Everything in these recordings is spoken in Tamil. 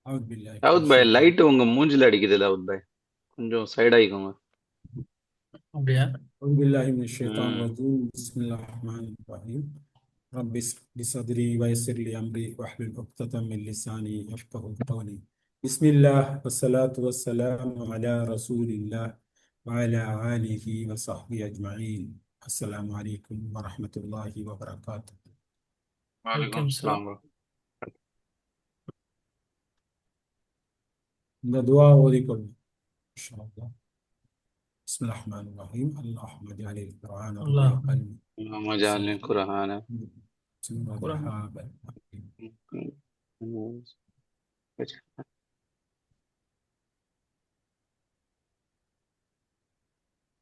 أعوذ بالله من தாவூத் பாய் الشيطان. லைட் உங்க மூஞ்சில அடிக்குது தாவூத் பாய். கொஞ்சம் சைடு ஆயிக்கோங்க. அப்படியா? أعوذ بالله من الشيطان ம். الرجيم. بسم الله الرحمن الرحيم. رب اشرح لي صدري ويسر لي أمري واحلل عقدة من لساني يفقهوا قولي. بسم الله والصلاة والسلام على رسول الله وعلى آله وصحبه أجمعين. السلام عليكم ورحمة الله وبركاته. வலைக்கும் வலைக்கம் அஸ்ஸலாம் சலாம். bro. இந்த துவா ஓதிக்கொள்ளும் இன்ஷா அல்லாஹ். بسم الله الرحمن الرحيم. اللهم اجعل القرآن ربيع அல்லாஹ் قلبي اللهم اجعل القرآن سورة குரான் رحاب.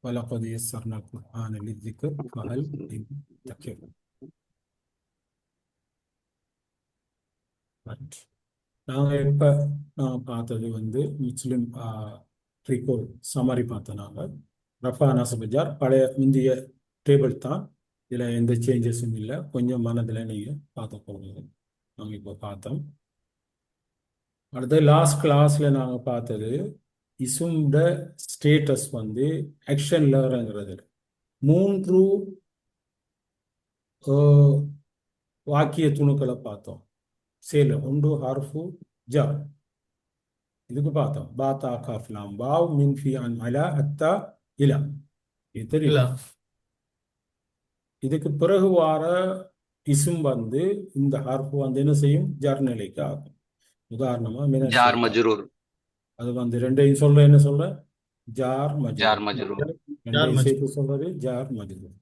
ولقد يسرنا القرآن للذكر فهل من مدكر. Right. நாங்கள் இப்போ நான் பார்த்தது முஸ்லிம் ரிகோல் சம்மரி பார்த்தோம். நாங்கள் ரஃபா நசபஜார் பழைய இந்திய டேபிள் தான். இதில் எந்த சேஞ்சஸும் இல்லை. கொஞ்சம் மனதில் நீங்கள் பார்த்த போகிறது நாங்கள் இப்போ பார்த்தோம். அடுத்து லாஸ்ட் கிளாஸில் நாங்கள் பார்த்தது இசும்ட ஸ்டேட்டஸ் ஆக்ஷன்ல இறங்குறது. மூன்று வாக்கிய துணுக்களை பார்த்தோம். சேல ஒன்று ஹர்ஃபு ஜா, இதுக்கு பார்த்தோம். பாத்தா காஃப்லாம் வாவ் மின் ஃபி அன் அலா அத்தா இலா, இது இல்ல. தெரியும். இதுக்கு பிறகு வார இசும் இந்த ஹர்ஃபு என்ன செய்யும்? ஜர் நிலைக்கு ஆகும். உதாரணமா ஜார் மினஷேத்தா, மஜ்ரூர். அது ரெண்டையும் சொல்ற என்ன சொல்ற? ஜார் ஜார் மஜ்ரூர். மஜ்ரூர். யார் ரெண்டையும் மஜ்னூன்? சேர்த்து சொல்றது ஜார் மஜ்ரூர்.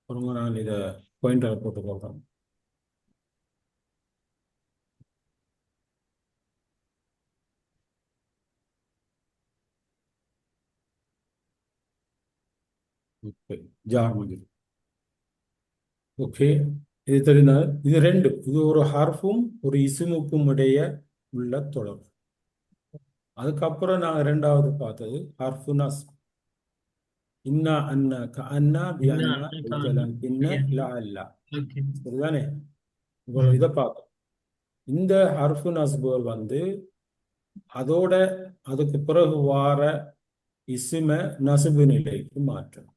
அப்புறமா நான் இதை பாயிண்டரை போட்டு போடுறேன். Okay, jar மஜ்ரூர். ஓகே, இது தெரிந்தால் இது ரெண்டு, இது ஒரு ஹர்ஃபும் ஒரு இசுமுக்கும் இடைய உள்ள தொடர்பு. அதுக்கப்புறம் நாங்கள் ரெண்டாவது பார்த்தது ஹர்ஃபு நஸ். இன்னா அன்னா க அன்னா பி என்ன அன்னா ஜலாம் இன்ன லா அல்லா, ஓகே. சரிதானே? உங்களை இதை பார்த்தோம். இந்த ஹர்ஃபு நஸ்புகள் அதோட அதுக்கு பிறகு வார இசும நசுபு நிலைக்கு மாற்றும்.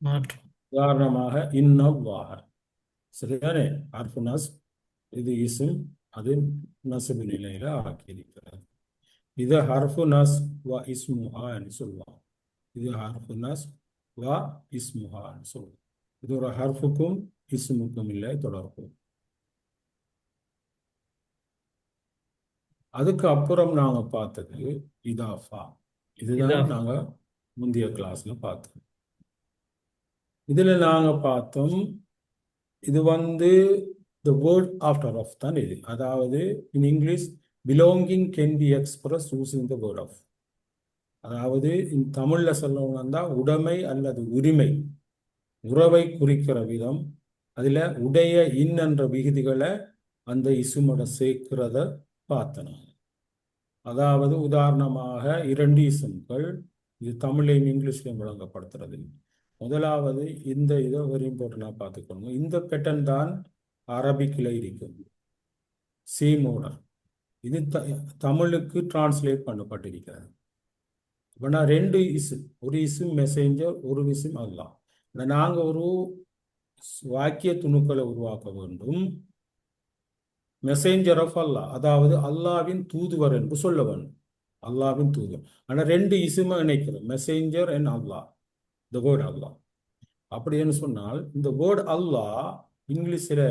மாற்றம். உதாரணமாக இன்னல்லாஹ, சரிதானே? ஹர்ஃபு நஸ், இது இசும், அது நசுபு நிலையில ஆக்கியிருக்கிறது. இது ஹர்ஃபு நஸ் வ இஸ்முஹான்னு சொல்லுவாங்க. இது ஹர்ஃபு நஸ் வ இஸ்முஹான்னு சொல்லுவாங்க. இது ஒரு ஹர்ஃபுக்கும் இஸ்முக்கும் இல்லை தொடர்பு. அதுக்கு அப்புறம் நாங்க பார்த்தது இதாஃபா. இதுதான் இதாஃபா. நாங்க முந்தைய கிளாஸ்ல பார்த்தோம். இதுல நாங்க பார்த்தோம், இது the word after of தான் இது. அதாவது in English belonging can be expressed using the word of. அதாவது தமிழ்ல சொல்லணும்னா உடைமை அல்லது உரிமை, உறவை குறிக்கிற விதம். அதுல உடைய இன் என்ற விகுதிகளை அந்த இசுமோட சேர்க்கிறத பார்த்தோம். அதாவது உதாரணமாக இரண்டு இசும்கள், இது தமிழையும் இங்கிலீஷ்லையும் விளங்கப்படுத்துறது. முதலாவது இந்த இதை ஒரு இம்பார்ட்டண்டாக பார்த்துக்கணும். இந்த பேட்டர்ன் தான் அரபிக்கில் இருக்கும், சீமோடர். இது தமிழுக்கு டிரான்ஸ்லேட் பண்ணப்பட்டிருக்கிறது. அப்படின்னா ரெண்டு இசு, ஒரு இசு மெசேஞ்சர், ஒரு இசும் அல்லாஹ். நாங்கள் ஒரு வாக்கிய துணுக்களை உருவாக்க வேண்டும். மெசேஞ்சர் ஆஃப் அல்லாஹ், அதாவது அல்லாவின் தூதுவர் என்று சொல்ல வேண்டும். அல்லாவின் தூதுவர். ஆனால் ரெண்டு இசுமை இணைக்கிறோம், messenger and Allah, the word Allah. அப்படின்னு சொன்னால் இந்த வேர்ட் அல்லாஹ் இங்கிலீஷில்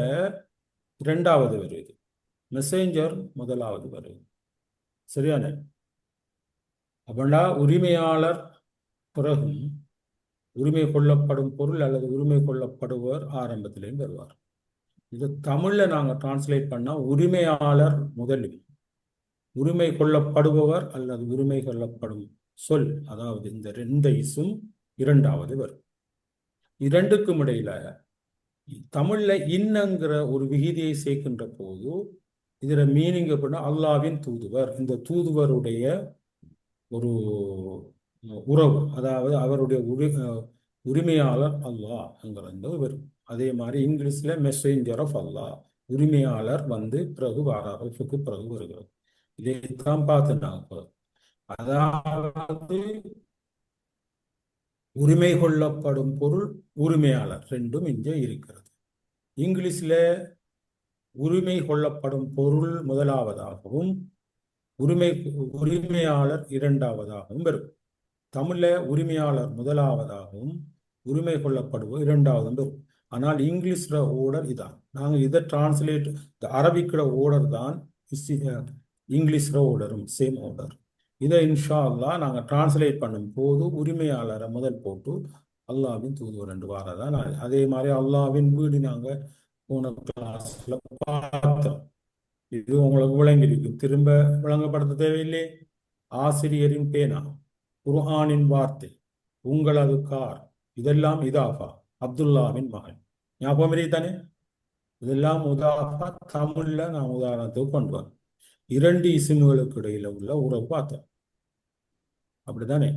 ரெண்டாவது வருது, மெசேஞ்சர் முதலாவது வருது, சரியான? அப்படின்னா உரிமையாளர் பிறகும் உரிமை கொள்ளப்படும் பொருள் அல்லது உரிமை கொள்ளப்படுவர் ஆரம்பத்திலேயும் வருவார். இது தமிழ்ல நாங்கள் டிரான்ஸ்லேட் பண்ணா உரிமையாளர் முதலில், உரிமை கொள்ளப்படுபவர் அல்லது உரிமை கொள்ளப்படும் சொல், அதாவது இந்த ரெண்டு இசும் இரண்டாவது வரும். இரண்டுக்கும் இடையில தமிழ்ல இன்னங்கிற ஒரு விகிதியை சேர்க்கின்ற போது இதுல மீனிங் அப்படின்னா அல்லாவின் தூதுவர், இந்த தூதுவருடைய ஒரு உறவு, அதாவது அவருடைய உரிமையாளர் அல்லாஹ்ங்கிறது வரும். அதே மாதிரி இங்கிலீஷ்ல மெசேஞ்சர் ஆஃப் அல்லாஹ், உரிமையாளர் பிறகு வாராருக்கு பிறகு வருகிறது. இதைத்தான் பார்த்துட்டாங்க. அதாவது உரிமை கொள்ளப்படும் பொருள், உரிமையாளர் ரெண்டும் இங்கே இருக்கிறது. இங்கிலீஷ்ல உரிமை கொள்ளப்படும் பொருள் முதலாவதாகவும் உரிமையாளர் இரண்டாவதாகவும் வரும். தமிழ்ல உரிமையாளர் முதலாவதாகவும் உரிமை கொள்ளப்படுவோர் இரண்டாவதும் வரும். ஆனால் இங்கிலீஷ்ல ஓர்டர் இதான். நாங்கள் இதை டிரான்ஸ்லேட், அரபிக்கிற ஓர்டர் தான் இங்கிலீஷ்ல ஓர்டரும் சேம் ஓர்டர். இதை இன்ஷா அல்லாஹ் நாங்கள் டிரான்ஸ்லேட் பண்ணும் போது உரிமையாளரை முதல் போட்டு அல்லாவின் தூதுவர் ரெண்டு வாரதான். அதே மாதிரி அல்லாவின் வீடு நாங்கள் போன கிளாஸ்ல பார்த்தோம். இது உங்களுக்கு விளங்கியிருக்கும், திரும்ப விளங்கப்படுத்த தேவையில்லை. ஆசிரியரின் பேனா, குர்ஆனின் வார்த்தை, உங்களது கார், இதெல்லாம் இதாஃபா, அப்துல்லாவின் மகன். ஞாபகம் தானே? இதெல்லாம் முதாஃபா. தமிழ்ல நான் உதாரணத்துக்கு கொண்டு வரேன். இரண்டு இஸ்முகளுக்கு இடையில உள்ள உறவு பார்த்தோம், அப்படித்தானே?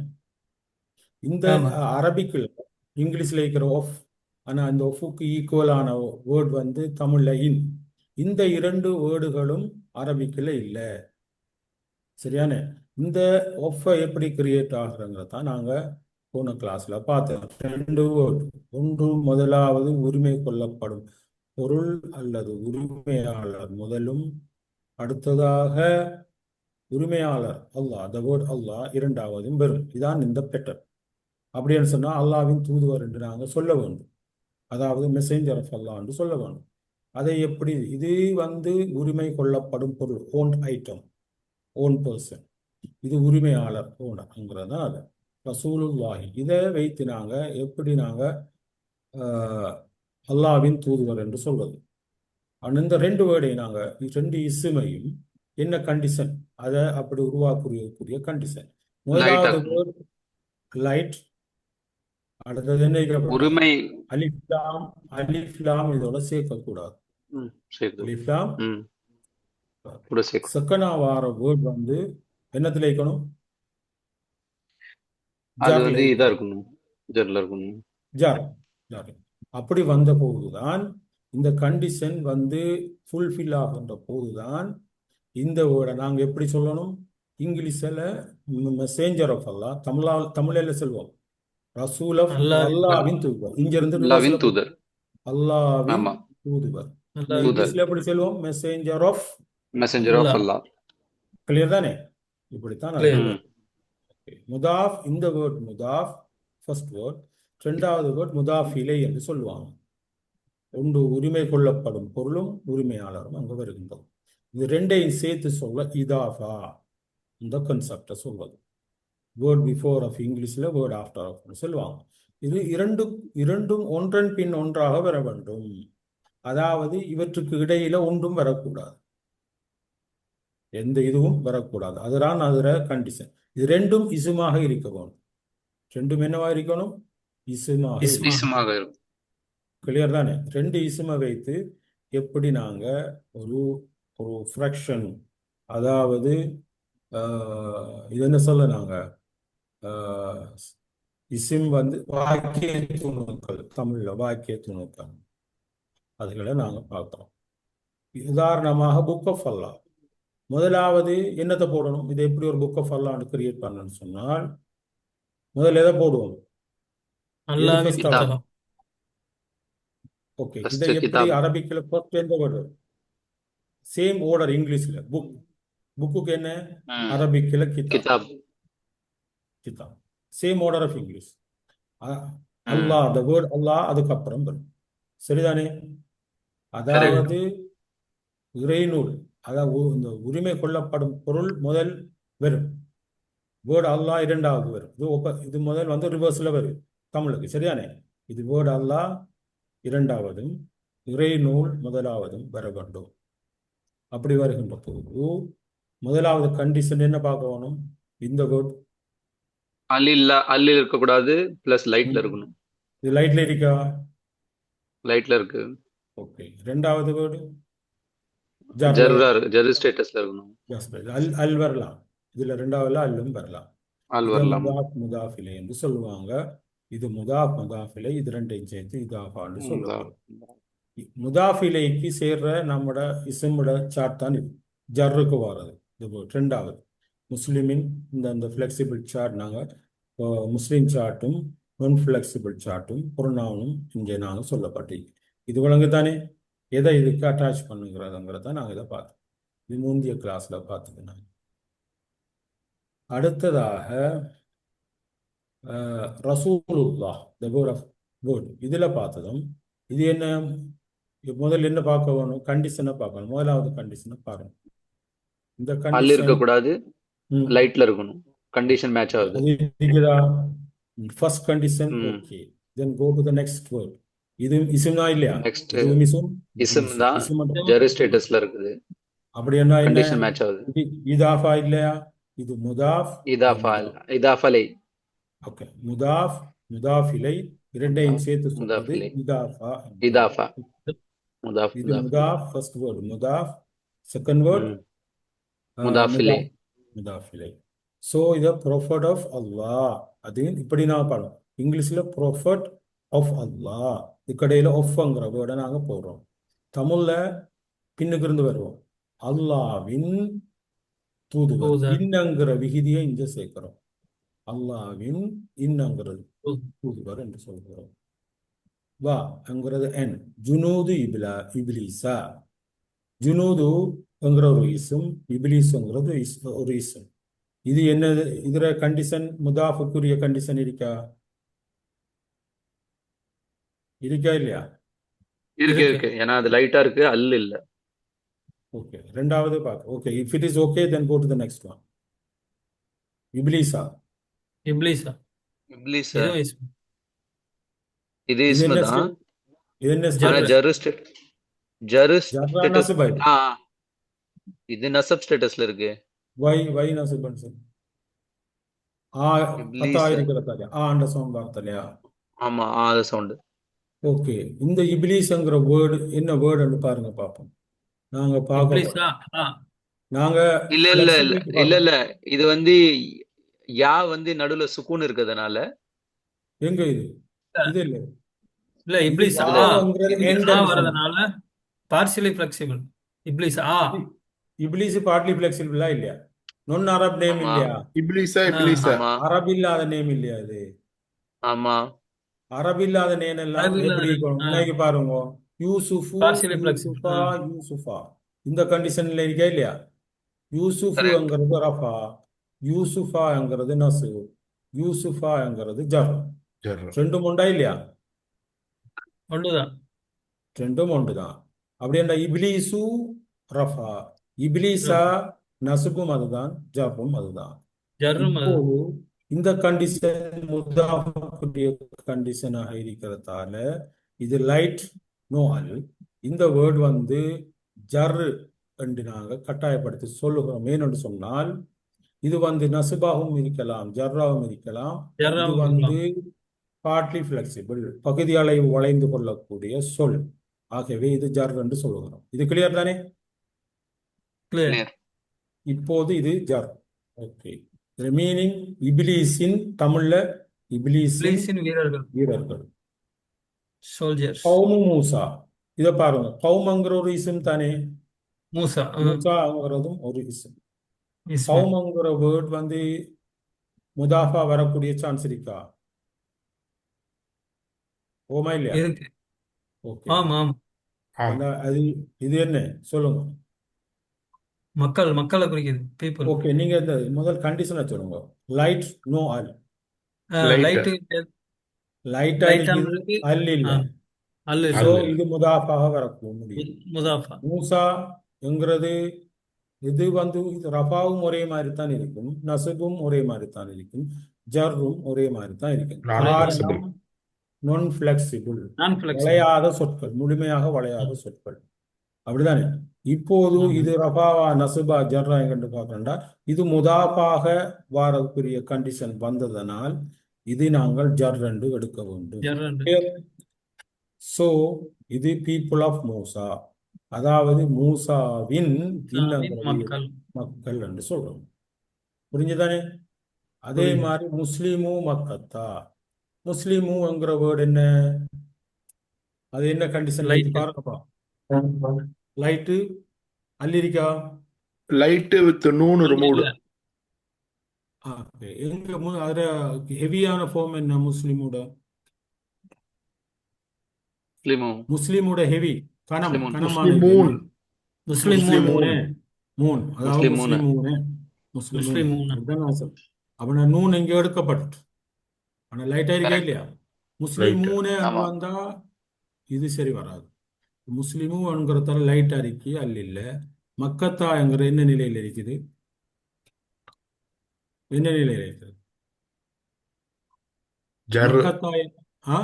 இந்த ஆமா. அரபிக்கில் இங்கிலீஷ்ல இருக்கிற ஒஃப், ஆனா அந்த ஒஃபுக்கு ஈக்குவலான வேர்டு வந்து தமிழ்ல இன். இந்த இரண்டு வேர்டுகளும் அரபிக்கில் இல்லை. சரியானே? இந்த ஒஃபை எப்படி கிரியேட் ஆகுறங்கிறத தான் நாங்க போன கிளாஸ்ல பார்த்தோம். ரெண்டு வேர்டு. ஒன்று முதலாவது உரிமை கொள்ளப்படும் பொருள் அல்லது உரிமையாளர் முதலும், அடுத்ததாக உரிமையாளர் அல்லாஹ், the word அல்லாஹ் இரண்டாவதும் வரும். இதான் இந்த பெட்டர். அப்படின்னு சொன்னா அல்லாவின் தூதுவர் என்று நாங்கள் சொல்ல வேண்டும். அதாவது மெசேஞ்சர் ஆஃப் அல்லாஹ் என்று சொல்ல வேண்டும். அதை எப்படி? இது வந்து உரிமை கொள்ளப்படும் பொருள், ஓன் ஐட்டம், ஓன் பர்சன். இது உரிமையாளர் ஓனர்ங்கிறது தான் அது. ரசூலுல்லாஹி. இதை வைத்து நாங்க எப்படி நாங்க அல்லாவின் தூதுவர் என்று சொல்வது. இந்த ரெண்டு வேர்டையும் நாங்க, ரெண்டு இஸ்மையும் என்ன கண்டிஷன், அதை அப்படி உருவாக்கக்கூடிய கண்டிஷன். முதலாவது வேர்டு லைட். அடுத்தது என்ன இருக்கிற உரிமை அலிஃப்லாம். அலிஃப்லாம் இதோட சேர்க்கக்கூடாது. சேர்த்து அலிஃப்லாம் கூட சேர்க்கும். செகண்டா வார வேர்ட் வந்து என்னத்துல இருக்கணும்? அது ஜார்ல வந்து இதா இருக்கணும். இருக்கணும், ஜர்ல இருக்கணும். ஜார், ஜார். அப்படி வந்த போதுதான் இந்த கண்டிஷன் வந்து ஃபுல்ஃபில் ஆகின்ற போதுதான் இந்த வேர்டை நாங்க எப்படி சொல்லணும்? இங்கிலீஷ்ல மெசேஞ்சர் ஆஃப் அல்லாஹ், தமிழ்ல செல்வோம் ரசூல் ஆஃப் அல்லாவின் தூதுவர். இங்க இருந்து அல்லாவின் தூதர். அல்லாவின் ஆமா, தூதுவர். அல்லாஹ் இங்கிலீஷ்ல எப்படி செல்வோம்? Messenger of. மெசஞ்சர் ஆஃப் அல்லாஹ். அல்லாஹ். கிளியர் தானே? இப்படித்தான் அது. Clear. முதாஃப், இந்த வேர்ட் முதாஃப் ஃபர்ஸ்ட் வேர்ட். இரண்டாவது வேர்ட் முதாஃப் இலை என்று சொல்லுவாங்க. ஒன்று உரிமை கொள்ளப்படும் பொருளும் உரிமையாளரும் அங்க வருகின்றோம். இது ரெண்டையும் சேர்த்து சொல்ல இதாஃபா, இந்த கான்செப்டை சொல்வது. வேர்ட் பிஃபோர் ஆஃப் இங்கிலீஷ்ல வேர்ட் ஆஃப்டர் ஆஃப் சொல்லுவாங்க. இது இரண்டும் ஒன்றன் பின் ஒன்றாக வர வேண்டும். அதாவது இவற்றுக்கு இடையில ஒன்றும் வரக்கூடாது, எந்த இதுவும் வரக்கூடாது. அதுதான் அதுல கண்டிஷன். இது ரெண்டும் இசுமாக இருக்க வேண்டும். ரெண்டும் என்னவா இருக்கணும்? இசுமாக. இஸ்மாக இருக்கும். கிளியர் தானே? ரெண்டு இசுமை வைத்து எப்படி நாங்க ஒரு ஒரு ஃப்ராக்ஷன், அதாவது இது என்ன சொல்ல நாங்க இசிம் வந்து வாக்கிய துணுக்கள், தமிழ்ல வாக்கிய துணுக்கள், அதுகளை நாங்க பார்த்தோம். உதாரணமாக புக் ஆஃப் அல்லாஹ். முதலாவது என்னத்தை போடணும்? இதை எப்படி ஒரு புக் ஆஃப் அல்லாஹ்னு கிரியேட் பண்ணணும்னு சொன்னால் முதல்ல எதை போடுவோம்? அல்லாஹ்வின் புத்தகம். ஓகே, இதை எப்படி அரபிக்ல ஃபர்ஸ்ட் எந்த வேர்டு? சேம் ஆர்டர் இங்கிலீஷ்ல. புக்குக்கு என்ன? அரபிக்ல கிதாப். கிதாப் சேம் ஆர்டர் ஆஃப் இங்கிலீஷ். அல்லாஹ், the word அல்லாஹ் அதுக்கப்புறம் வரும். சரிதானே? அதாவது இறைநூல், அதாவது இந்த உரிமை கொள்ளப்படும் பொருள் முதல் வரும், வேர்டு அல்லாஹ் இரண்டாவது வரும். இது முதல் வந்து ரிவர்ஸ்ல வரும் தமிழுக்கு. சரிதானே? இது வேர்டு அல்லாஹ் இரண்டாவதும் இறைநூல் முதலாவதும் வர வேண்டும். அப்படி வருகின்ற போது முதலாவது கண்டிஷன் என்ன பார்க்கணும்? இந்த வேர்ட் அல்ல இருக்கக்கூடாது, பிளஸ் லைட்ல இருக்கணும். இது லைட்ல இருக்கா? லைட்ல இருக்கு. ஓகே. ரெண்டாவது வேர்டு ஜர் ஸ்டேட்டஸ்ல இருக்கணும். அல் வரலாம். இதுல ரெண்டாவதுல அல்லும் வரலாம். அல் வரலாம். முதாஃபிலை என்று சொல்லுவாங்க. இது முதாஃபிலை, இது ரெண்டையும் சேர்த்து இதாஃபான்னு சொல்லுவாங்க. முதாஃபிலைக்கு சேர்ற நம்மட இஸ்மோட சார்ட் தான் இது. ஜர்ருக்கு வர்றது. இந்த வேர்ட் ரெண்டாவது முஸ்லிமின் இந்த ஃப்ளெக்சிபிள் சார்ட் நாங்கள் முஸ்லீம் சார்ட்டும் நான் ஃப்ளெக்சிபிள் சார்ட்டும் ப்ரொனவுனும் இங்கே நாங்கள் சொல்லப்பட்டு இது விளங்கு தானே எதை இதுக்கு அட்டாச் பண்ணுங்கிறதுங்கிறத நாங்கள் இதை பார்த்தோம் இது முந்தைய கிளாஸில் பார்த்தது நாங்கள் அடுத்ததாக ரசூலுல்லாஹ் த வேர்ட் ஆஃப் வேர்ட் இதில் பார்த்ததும் இது என்ன முதல்ல என்ன பார்க்க வேணும் கண்டிஷனை பார்க்கணும் முதலாவது கண்டிஷனை பாருங்க இந்த அல் கண்டிஷன் இருக்கக்கூடாது, லைட்ல இருக்கணும். கண்டிஷன் மேட்ச் ஆகுது. அது இருக்குதா ஃபர்ஸ்ட் கண்டிஷன் ம் okay then go to the next word இது இசும் தான் இல்லையா நெக்ஸ்ட் இதுவும் இசும் இஸ்ம் தான் இசும் மட்டும் ஜெரு ஸ்டேட்டஸ்ல இருக்குது. அப்படி என்ன என்ன கண்டிஷன் மேட்ச் ஆகுது. இது இதாஃபா இல்லையா இது முதாஃப் இது இதாஃபா முதாஃப் இதாஃபலை ஓகே முதாஃப் முதாஃபிலை இரண்டையும் சேர்த்து சொல்றது முதாஃபிலை இதாஃபா என்கிறோம். இதாஃபா முதாஃப் இது முதாஃப் முதாஃப் ஃபர்ஸ்ட் வேர்ட் முதாஃப் செகண்ட் வேர்ட் ம் முதாஃபிலை முதாஃபிலை ஸோ இதை ப்ரொஃபட் ஆஃப் அல்லாஹ் அது இப்படி நான் பாடம் இங்கிலீஷில் ப்ரொஃபட் ஆஃப் அல்லாஹ் இதுக்கடையில் ஒஃப்ங்கிற வேர்டை நாங்கள் போடுறோம் தமிழில் பின்னுக்கு இருந்து வருவோம் அல்லாவின் தூதுவர் தூதர். இன்னங்கிற விகுதியை இங்கே சேர்க்கிறோம் அல்லாவின் இன்னங்கிறது தூ- தூதுவர் என்று சொல்கிறோம் வா என்கிறது என் ஜுனூது இப்லீசா ஜுனூதுங்கிற ஒரு இசும் இப்லீஸுங்கிறது ஒரு இசும் இது என்னது இதுல கண்டிஷன் முதாஃபுக்குரிய கண்டிஷன் இருக்கா இல்லையா இருக்கு இருக்கு இருக்கு. ஏன்னா அது லைட்டா இருக்கு, அல் இல்ல. ஓகே ரெண்டாவது பார்க்க okay if it is okay then go to the next one இப்லீஸா இப்லீஸா இப்லீஸ் இதுவும் இஸ்ம். இது இது இஸ்மு என்ன தான். இது என்ன ஆனா ஸ்டேட்டஸ் ஜரு ஜர்ரா ஸ்டேட்டஸ் நசுபை இது நசப் ஸ்டேட்டஸ்ல இருக்கு. வை நசுபன் சார் ஆ இப்லீஸ் பத்தா இருக்கிறதாலே ஆண்ட சவுண்ட் பார்த்தலையா ஆமா அது சவுண்ட். ஓகே இந்த இப்லீஸ்ங்கிற வேர்டு என்ன வேர்டுன்னு பாருங்க பார்ப்போம் நாங்க பார்க்க போறோம் இப்லீஸா நாங்க இல்ல இல்ல இல்ல flexibility இல்ல பார்க்க இல்ல இது வந்து யா வந்து நடுவுல சுக்கூன் இருக்கிறதுனால எங்க இது இல்ல இல்ல இது இப்லீஸ் யாங்கிறது இங்க end ன்னு சொன்னோம் வரதுனால பார்சியலி ஃபிளெக்சிபிள் இப்லீஸ் இப்லீஸ் பார்ட்லி ஃபிளெக்சிபிளா இல்லையா நொன் அரப் நேம் ஆமா இல்லையா இப்லீஸா இப்லீஸா ஆமா அரபு இல்லாத நேம் இல்லையா அது ஆமா அரபு இல்லாத நேம் எல்லாம் எப்படி இருக்கும் இன்னைக்கு பாருங்க யூசுஃபு பார்சியலி யூசுஃபா ஃபிளெக்சிபிள் யூசுஃபா இந்த கண்டிஷன்ல இருக்கா இல்லையா கரெக்ட். யூசுஃபுங்கிறது ரஃபா யூசுஃபாங்கிறது நசு யூசுஃபாங்கிறது ஜர் ஜர்ரா ரெண்டும் உண்டா இல்லையா ஒன்றுதான் ரெண்டும் ஒன்றுதான் அப்படின்னா இப்லீசு ரஃபா இப்லீசா நசுபும் அதுதான் ஜப்பும் அதுதான் ஜர்ரும் அது இப்போது இந்த கண்டிஷன் முதாஃபுடைய கண்டிஷனாக இருக்கிறதால இது லைட் நோ அல் இந்த வேர்ட் வந்து ஜர் என்று நாங்கள் கட்டாயப்படுத்தி சொல்லுகிறோம் ஏனென்று சொன்னால் இது வந்து நசுபாகவும் இருக்கலாம் ஜர்ராவும் இருக்கலாம் இது ஜர்ராவும் வந்து பார்ட்லி ஃபிளெக்சிபிள் பகுதி அளவு வளைந்து கொள்ளக்கூடிய சொல் ஆகவே இது ஜர் என்று சொல்லுகிறோம் இது கிளியர் தானே கிளியர் கிளியர். இப்போது இது ஜர் ஓகே மீனிங் இபிலீஸின் தமிழ்ல இபிலீஸின் இப்லீஸின் வீரர்கள் வீரர்கள் சோல்ஜர்ஸ் கௌமு மூசா இதை பாருங்க கௌமங்கிற ஒரு இசும் தானே மூசா மூசாங்கிறதும் ஒரு இசும் இஸ்மா கௌமங்கிற வேர்ட் வந்து முதாஃபா வரக்கூடிய சான்ஸ் இருக்கா ஓமா இல்லையா இருக்கு ஓகே ஆமா ஆமா ஆமா அது இது என்ன சொல்லுங்க மக்களை குறிக்குது பீப்புள் ஓகே நீங்க இந்த முதல் கண்டிஷனை சொல்லுங்க லைட் நோ அல் லைட் லைட்டு லைட்டா லைட்டா இருக்குது இருக்கு அல் இல்ல அல்லு சோ அல்ல இது முதாஃபாக வரக்கூட முடியும் முதாஃபா மூசா என்கிறது இது வந்து இது ரஃபாவும் ஒரே மாதிரி தான் இருக்கும் நசுபும் ஒரே மாதிரி தான் இருக்கும் ஜர்ரும் ஒரே மாதிரி தான் இருக்கும் நான் ஃபிளெக்சிபிள் காரணம் நான் ஃபிளெக்சிபிள் நான் ஃபிளெக்சிபிள் வளையாத சொற்கள் முழுமையாக வளையாத சொற்கள் அப்படிதானே இப்போது இது ரஃபாவா நசுபா ஜர்ரா எங்கன்னு பார்க்கறா இது முதாஃபாக வாரக்கூடிய கண்டிஷன் வந்ததனால் இது நாங்கள் ஜர் என்று எடுக்க வேண்டும் ஜர்ரண்டு சோ இது பீப்புள் ஆஃப் மூசா அதாவது மூசாவின் இன்னங்கிறது மக்கள் மக்கள் என்று சொல்றோம் புரிஞ்சுதானே அதே புரியுது. மாதிரி முஸ்லிமு மக்கத்தா முஸ்லிமுங்கிற வேர்டு என்ன அது என்ன கண்டிஷன் Light. பாருங்கப்பா light அல்லிரிக்கா light with noon removed. இல்ல எங்க அதுல ஹெவியான ஃபார்ம் என்ன முஸ்லிமோட முஸ்லிமு முஸ்லிமோட ஹெவி முஸ்லிமூன் கனமான இது என்ன முஸ்லிம் Muslim மூணு moon. மூன் அதாவது முஸ்லிமூனு முஸ்லிம் முஸ்லிம் மூணு அதுதான் நான் சொல்றேன். அவன நூன் எங்க எடுக்கப்பட்டு ஆனா லைட்டா இருக்கே கரெக்ட் இல்லையா முஸ்லிம் Light. மூணு அங்க ஆமா வந்தா இது சரி வராது முஸ்லிமும் என்கிறதால லைட் அறிக்கை அல்ல இல்ல மக்கத்தா என்கிற என்ன நிலையில இருக்குது என்ன நிலையில இருக்குது Jar. மக்கத்தா ஆ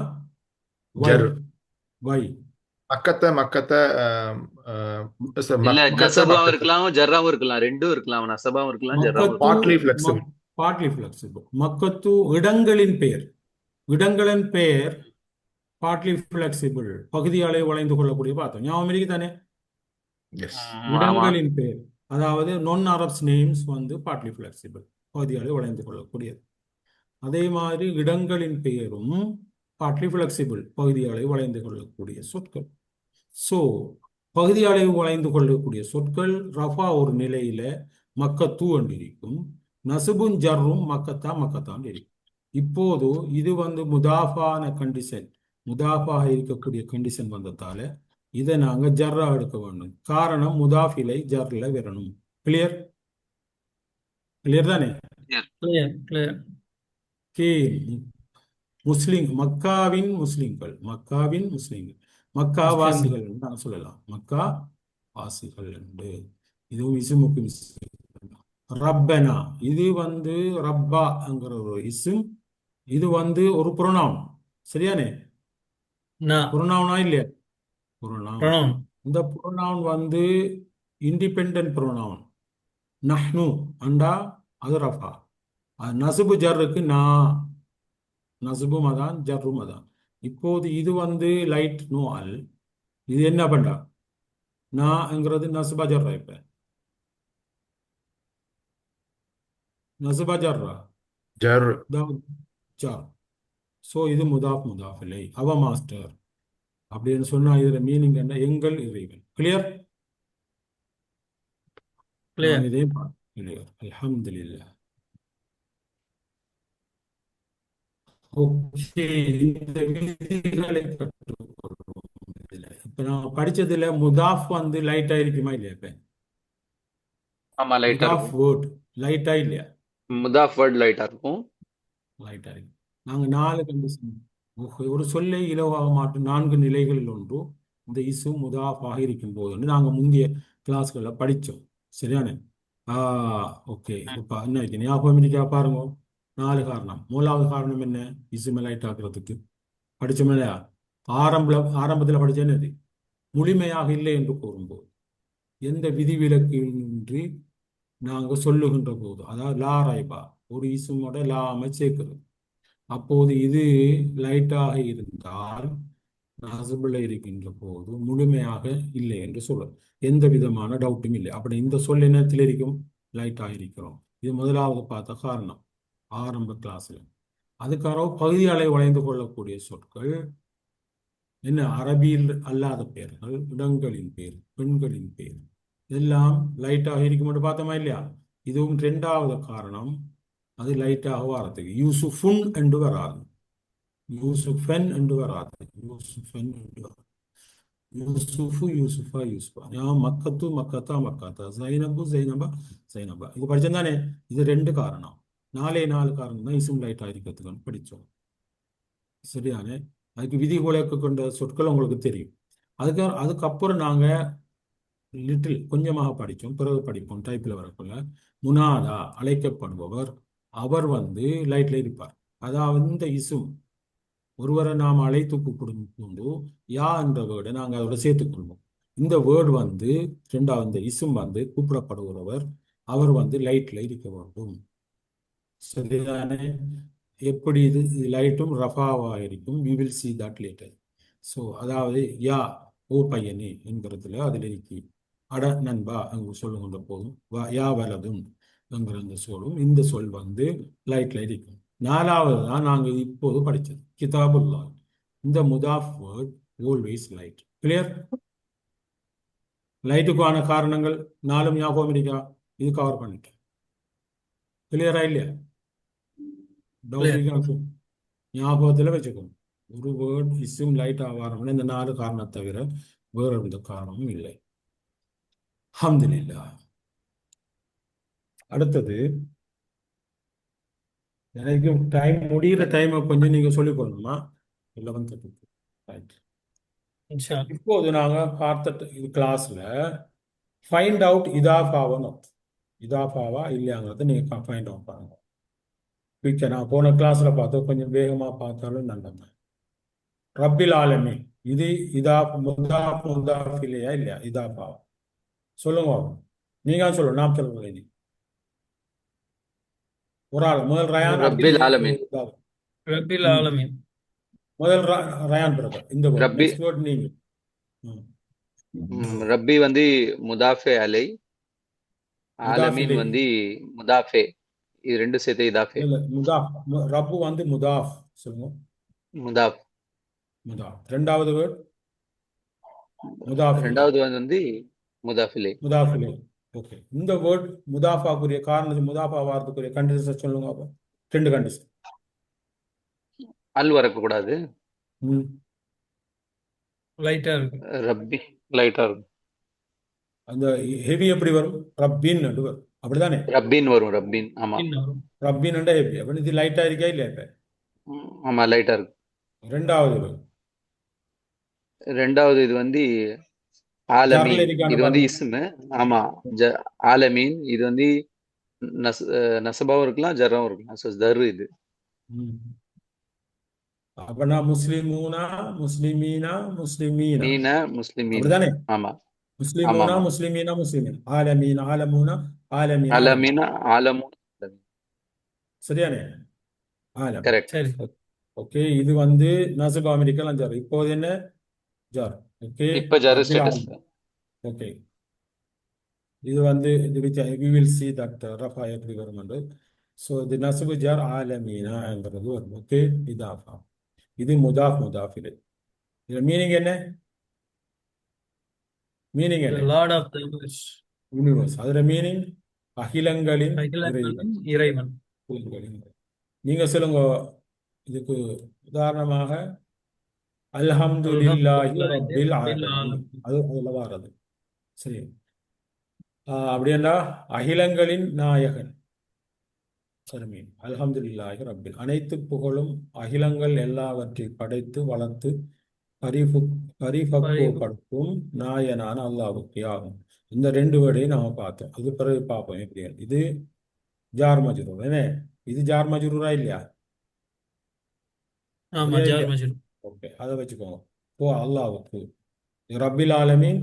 வை Jar. வை Makkata. இல்ல Makkata. நசபாவும் Makkata. இருக்கலாம் ஜர்ராவும் இருக்கலாம் ரெண்டும் இருக்கலாம் நசபாவும் இருக்கலாம் ஜர்ராவும் மக்கத்து இருக்கலாம் Partly flexible. பார்ட்லி ஃபிளெக்சிபிள் மக்கத்து இடங்களின் பெயர் இடங்களின் பெயர் பார்ட்லி ஃபிளெக்சிபிள் பகுதியாலே வளைந்து கொள்ளக்கூடிய பார்த்தோம் ஞாபகம் இருக்கு தானே Yes. ஆமா இடங்களின் பெயர் அதாவது நான் அரப்ஸ் நேம்ஸ் வந்து பார்ட்லி ஃபிளெக்சிபிள் பகுதியாலே வளைந்து கொள்ளக்கூடியது அதே மாதிரி இடங்களின் பெயரும் பார்ட்லி ஃபிளெக்சிபிள் பகுதியாலே வளைந்து கொள்ளக்கூடிய சொற்கள் ஸோ பகுதியாலே வளைந்து கொள்ளக்கூடிய சொற்கள் ரஃபா ஒரு நிலையில மக்கத்து என்று இருக்கும் நசுபும் ஜர்ரும் மக்கத்தான் இருக்கும் இப்போது இது வந்து முதாஃபான கண்டிஷன் முதாஃபாக இருக்கக்கூடிய கண்டிஷன் வந்ததால இதை நாங்க ஜர்ரா எடுக்க வேண்டும் காரணம் முதாஃபிலை ஜர்ல வரணும் கிளியர் கிளியர் தானே கிளியர் கிளியர் கே முஸ்லிம் மக்காவின் முஸ்லிம்கள் மக்கா முஸ்லிம் வாசிகள் என்று நான் சொல்லலாம் மக்கா வாசிகள் என்று இதுவும் இசுமுக்கு ரப்பனா இது வந்து ரப்பாங்கிற ஒரு இசும் இது வந்து ஒரு புரோனவுன் சரியானே நான் புரோனவுனா இல்லையா புரோனவுன் ப்ரொனவுன் இந்த புரோனவுன் வந்து இண்டிபெண்டன்ட் புரோனவுன் நஹ்னு அண்டா அது ரஃபா நசுபு ஜர்ருக்கு நசுபும் அதான் ஜர்ரும் அதான் இப்போது இது வந்து லைட் நோ அல் இது என்ன பண்றா நாங்கிறது நசுபா ஜர்ரா இப்ப நசுபா ஜர்ரா Jar. ஜார் ஸோ இது முதாஃப் இல்லை அவ மாஸ்டர் அப்படின்னு சொன்னா இதுல மீனிங் என்ன எங்கள் இறைவன் கிளியர் கிளியர் நான் இதே கிளியர் அல்ஹம்துலில்லாஹ் ஓகே இந்த விதிகளை கற்றுக்கொள்வோம் இதுல இப்ப நான் படிச்சதுல முதாஃப் வந்து லைட்டா இருக்குமா இல்லையா இப்ப ஆமா லைட்டா முதாஃப் இருக்கும் வேர்ட் லைட்டா இல்லையா முதாஃப் வேர்ட் லைட்டா இருக்கும் லைட்டா இருக்கு நாங்க 4 கண்டிஷன் ஒரு சொல்லை இலவாக மாற்றும் 4 நிலைகளில் ஒன்று இந்த இசு முதாஃபாக இருக்கும் போது நாங்க முந்தைய கிளாஸ்களில் படிச்சோம் சரியானே ஓகே இப்போ என்ன இருக்கு ஞாபகம் இருக்கா பாருங்க 4 காரணம் மூணாவது காரணம் என்ன இசுமை லைட் ஆக்குறதுக்கு படிச்சோம் இல்லையா ஆரம்பத்தில் படிச்ச என்னது முழுமையாக இல்லை என்று கூறும்போது எந்த விதிவிலக்கின்றி நாங்க சொல்லுகின்ற போது அதாவது லா ரைபா ஒரு இசுமோட லாம சேர்க்கிறது அப்போது இது லைட்டாக இருந்தால் நசுபில் இருக்கின்ற போது முழுமையாக இல்லை என்று சொல்லும் எந்த விதமான டவுட்டும் இல்லை அப்படி இந்த சொல் என்னத்தில் இருக்கும் லைட்டாக இருக்கிறோம் இது முதலாவது பார்த்த காரணம் ஆரம்ப கிளாஸ்ல அதுக்காக பகுதியாலை வளைந்து கொள்ளக்கூடிய சொற்கள் என்ன அரபியில் அல்லாத பெயர்கள் இடங்களின் பேர் பெண்களின் பேர் இதெல்லாம் லைட்டாக இருக்கும் பார்த்தோமா இல்லையா இதுவும் 2வது காரணம் அது லைட்டாக வரதுக்கு யூசுஃபுன் என்று வராது யூசுஃபன் என்று வராது யூசுஃபன் என்று வராது யூசுஃபா மக்கத்தா ஜைனபா இது படிச்சதானே இது 2 காரணம் 4 காரணம் தான் இசும் லைட்டாக இருக்கிறதுக்கு படித்தோம் சரியானே அதுக்கு விதிவிலக்கு கொண்ட சொற்கள் உங்களுக்கு தெரியும் அதுக்கப்புறம் நாங்க லிட்டில் கொஞ்சமாக படித்தோம் பிறகு படிப்போம் டைப்பில் வரக்குள்ள முனாதா அழைக்கப்படுபவர் அவர் வந்து லைட்ல இருப்பார் அதாவது இந்த இசும் ஒருவரை நாம் அழைத்து கூப்பிடும்போது யா என்ற வேர்டை நாங்கள் அதோட சேர்த்துக்கொள்வோம் இந்த வேர்டு வந்து 2வது இந்த இசும் வந்து கூப்பிடப்படுகிறவர் அவர் வந்து லைட்ல இருக்க வேண்டும் சரிதானே எப்படி இது லைட்டும் ரஃபாவாக இருக்கும் we will see that later so அதாவது யா ஓ பையனே என்கிறதுல அதில் இருக்கு அட நண்பா அங்கு சொல்லுகின்ற போதும் யா வலதும் என்கிற அந்த சொல்லும் இந்த சொல் வந்து லைட்ல இருக்கும் 4வது தான் நாங்கள் இப்போது படித்தது கிதாபுல்லா இந்த முதாஃப் வேர்ட் ஆல்வேஸ் லைட் கிளியர் லைட்டுக்கான காரணங்கள் 4 ஞாபகம் இருக்கா? இது கவர் பண்ணிட்டேன். கிளியரா இல்லையா? Doubt clear. இருக்கா? ஞாபகத்தில் வச்சுக்கணும். ஒரு வேர்ட் இஸ்ஸும் லைட் ஆவாரம்னா இந்த 4 காரணம் தவிர வேற எந்த காரணமும் இல்லை. அல்ஹம்துலில்லாஹ். அடுத்தது எனக்கு டைம் முடிகிற டைமை கொஞ்சம் நீங்க சொல்லிக் கொள்ளணுமா? 11:30. ரைட். இன்ஷால்லா. இப்போது நாங்க பார்த்த இது கிளாஸ்ல ஃபைண்ட் அவுட் இதாஃபாவா இல்லையாங்கிறத நீங்க ஃபைண்ட் அவுட் பண்ணுங்க. ஓகே, நான் போன கிளாஸ்ல பார்த்தோம், கொஞ்சம் வேகமா பார்த்தாலும் நல்லது. ரப்பில் ஆலமீன் இது முதாஃப் இல்லையா இல்லையா? இதாஃபாவா சொல்லுங்க. நீங்க சொல்லணும், நான் சொல்லுங்க. ஒரு ஆள் முதல் ரயான், அப்படி ரப்பில் ஆலமீன். ரப்பில் ம். ஆலமீன். முதல் ரயான் பிரதர் இந்த வேர்ட். ரப்பி நெக்ஸ்ட் வேர்ட் நீங்க. ம். ரப்பி வந்து முதாஃபே அலை, ஆலமீன் முதாஃபிலே வந்து முதாஃபே. இது ரெண்டு சேர்த்து இதாஃபே. இல்ல முதாஃப். ரப்பு வந்து முதாஃப் சொல்லுங்க. முதாஃப். முதாஃப். ரெண்டாவது வேர்ட் முதாஃபிலே. ரெண்டாவது வந்து முதாஃபிலே. முதாஃபிலே. ஓகே, இந்த வேர்ட் முதாஃபாக்குரிய காரணம், முதாஃபா வாரத்துக்குரிய கண்டிஷன் சொல்லுங்க அப்ப. 2 கண்டிஷன். அல் வரக்கூடாது. ம். லைட்டா இருக்கு. ரப்பி லைட்டா இருக்கும். அந்த ஹெவி எப்படி வரும்? ரப்பின் வரும், அப்படிதானே? ரப்பின் வரும். ரப்பின். ஆமா. இன்னும் ரப்பின் ஹெவி. அப்ப இது லைட்டா இருக்கா இல்லையா? இப்ப ஆமா லைட்டா இருக்கும். ரெண்டாவது வேர்ட் ரெண்டாவது இது வந்து ஆலமீன். ஜார்ல இருக்கான்னு இது வந்து பாருங்க. இஸ்மு. ஆமா. ஆலமீன் இது வந்து நசபாவும் இருக்கலாம், ஜர்ராவும் இருக்கலாம். ஸோ தரு இது. ம். அப்பனா முஸ்லிமூனா முஸ்லிமீனா முஸ்லிமீனா, மீனா முஸ்லிமீன். அப்படிதானே? ஆமா. ஆமா முஸ்லிமூனா ஆமா. முஸ்லிமீனா முஸ்லிமீன், ஆலமீன் ஆலமூனா ஆலமீன் ஆலமீன், அலமீனா ஆலமும். சரியானே? ஆலம். கரெக்ட். சரி. ஓகே, இது வந்து நசப் அமெரிக்கலாம் ஜார். இப்போது என்ன ஜார்? ஓகே, இப்ப ஜரு ரப்பில் ஸ்டேட்டஸ். ஆலமீன். ஓகே, இது வந்து இது we will see that ரஃபா எப்படி வரும் என்று. ஸோ இது நசபு ஜார் ஆலமீனாங்கிறது வரும். ஓகே, இதாஃபா. இது முதாஃபிலே. இது மீனிங் என்ன? மீனிங் The என்ன? Lord of the universe. Universe. அதோட மீனிங் அகிலங்களின் இறைவன். அகிலங்களின் இறைவன். அகிலங்களின் இறைவன். நீங்க சொல்லுங்க. இதுக்கு உதாரணமாக அல்ஹம்துலில்லாஹி அல்ஹம்துலில்லாஹி ரப்பில் ரப்பில் ஆலமீன், ஆலமீன். அது அதுல வாரது. சரி. அப்படின்னா அகிலங்களின் நாயகன். சரி, மீன் அல்ஹம்துலில்லாஹி ரப்பில், அனைத்து புகழும் அகிலங்கள் எல்லாவற்றையும் படைத்து வளர்த்து பரிவு பரிபக்குவப்படுத்தும் நாயனான அல்லாஹ்வுக்கு ஆகும். இந்த 2 வேர்டையும் நாம பார்த்தோம். அது பிறகு பார்ப்போம் எப்படி. இது ஜார் மஜ்ரூர் என்ன? இது ஜார் மஜ்ரூரா இல்லையா? ஆமா, சரியா ஜார் இல்லையா? மஜ்ரூர். ஓகே, அதை வச்சுக்கோங்க. இப்போ அல்லாஹ்வுக்கு ரப்பில் ஆலமீன்,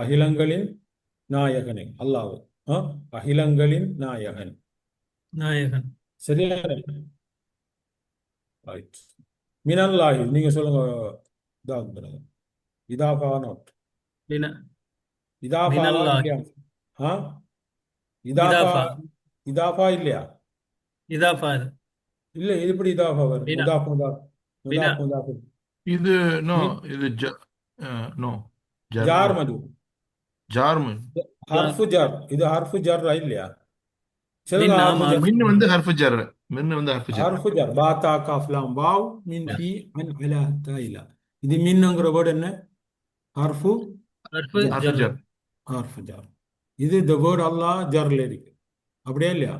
அகிலங்களின் நாயகனே அல்லாஹ். அகிலங்களின் நாயகன். நாயகன். சரியா? ரைட். மினல்லாஹி நீங்க சொல்லுங்க. இதாஃபா நாட் மின இதாஃபாவா மினல்லாஹி. இல்லையா? ஆ இதாஃபா இதாஃபா. இதாஃபா இல்லையா? இதாஃபா இது. இல்ல, இது எப்படி இதாஃபா வரும்? மின முதாஃப் முதாஃப் மின முதாஃப் முதாஃப். இது நோ, மீன் இது நோ ஜார் ஜர்ரு மது ஜார்மன். ஹர்ஃபு ஜர். இது ஹர்ஃபு ஜர் இல்லையா? சொல்லுங்க. மின். ஹர்ஃபு ஆமா, ஜர். மின் வந்து ஹர்ஃபு ஜர்ரு. மின் வந்து ஹர்ஃபு ஜர்ரு. ஹர்ஃபு ஜர் பா தா காஃப் லாம் வாவ் மின் ஃபி அன் அலா தாயிலா. இது மின்னுங்கிற வேர்டு என்ன? ஹர்ஃபு ஹர்ஃபு ஜர். ஹர்ஃபு ஜர். ஜர். ஹர்ஃபு ஜர். இது த வேர்ட் அல்லாஹ் ஜர்ல இருக்கு, அப்படியே இல்லையா?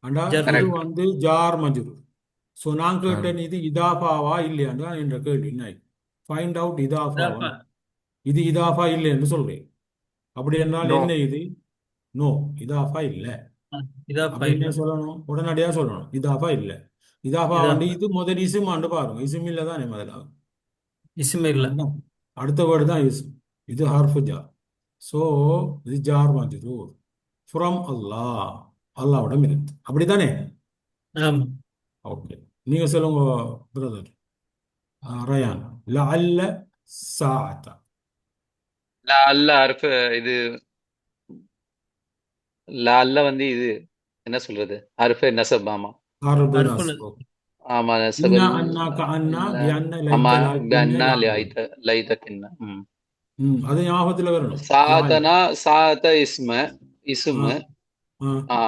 அண்டா ஜர். இது கரெக்ட். வந்து ஜார் மஜ்ரூர். ஸோ நான் கேட்டேன், இது இதாஃபாவா இல்லையாண்டா என்ற கேள்வி. ஃபைண்ட் அவுட் இதாஃபாவா. இதாஃபா. இது இதாஃபா இல்லை என்று சொல்றேன். அப்படி என்னால் நோ. என்ன இது? நோ, இதாஃபா இல்லை. இதாஃபா அப்ப இல்ல. என்ன சொல்லணும்? உடனடியாக சொல்லணும் இதாஃபா இல்லை. இதாஃபா வந்து இதாஃபா இது முதல் இசும் ஆண்டு பாருங்க. இசும் இல்லை தானே முதல்ல? இஸ்மே இல்ல. அதுதான். அடுத்த வேர்டு தான் இசும். இது ஹர்ஃபு ஜார். ஸோ இது ஜார் மஜ்ரூர் ஃப்ரம் அல்லாஹ், அல்லாஹ்விடம் இருந்து, அப்படித்தானே? ஆமா. ஓகே, நீங்க சொல்லுங்க பிரதர் ரயான். லஅல்ல சாஅத்த. அல்ல அர்ஃபு இது. அல்ல வந்து இது என்ன சொல்றது? அர்ஃபு நசப். ஆமா. ஹர்பு ஹர்ஃபு நஸ்ப். ஆமா இன்னா நசபல். அன்னா கஅன்னா இல்ல. பிஅன்ன ஆமா லைத்த லாக்கின்ன அண்ணா லாஅல்ல. லைத தின்ன. அது ஞாபகத்துல வரணும். லா இல்ல. சாத்தனா சாத்த ஆ இஸ்மு ஆ ஆ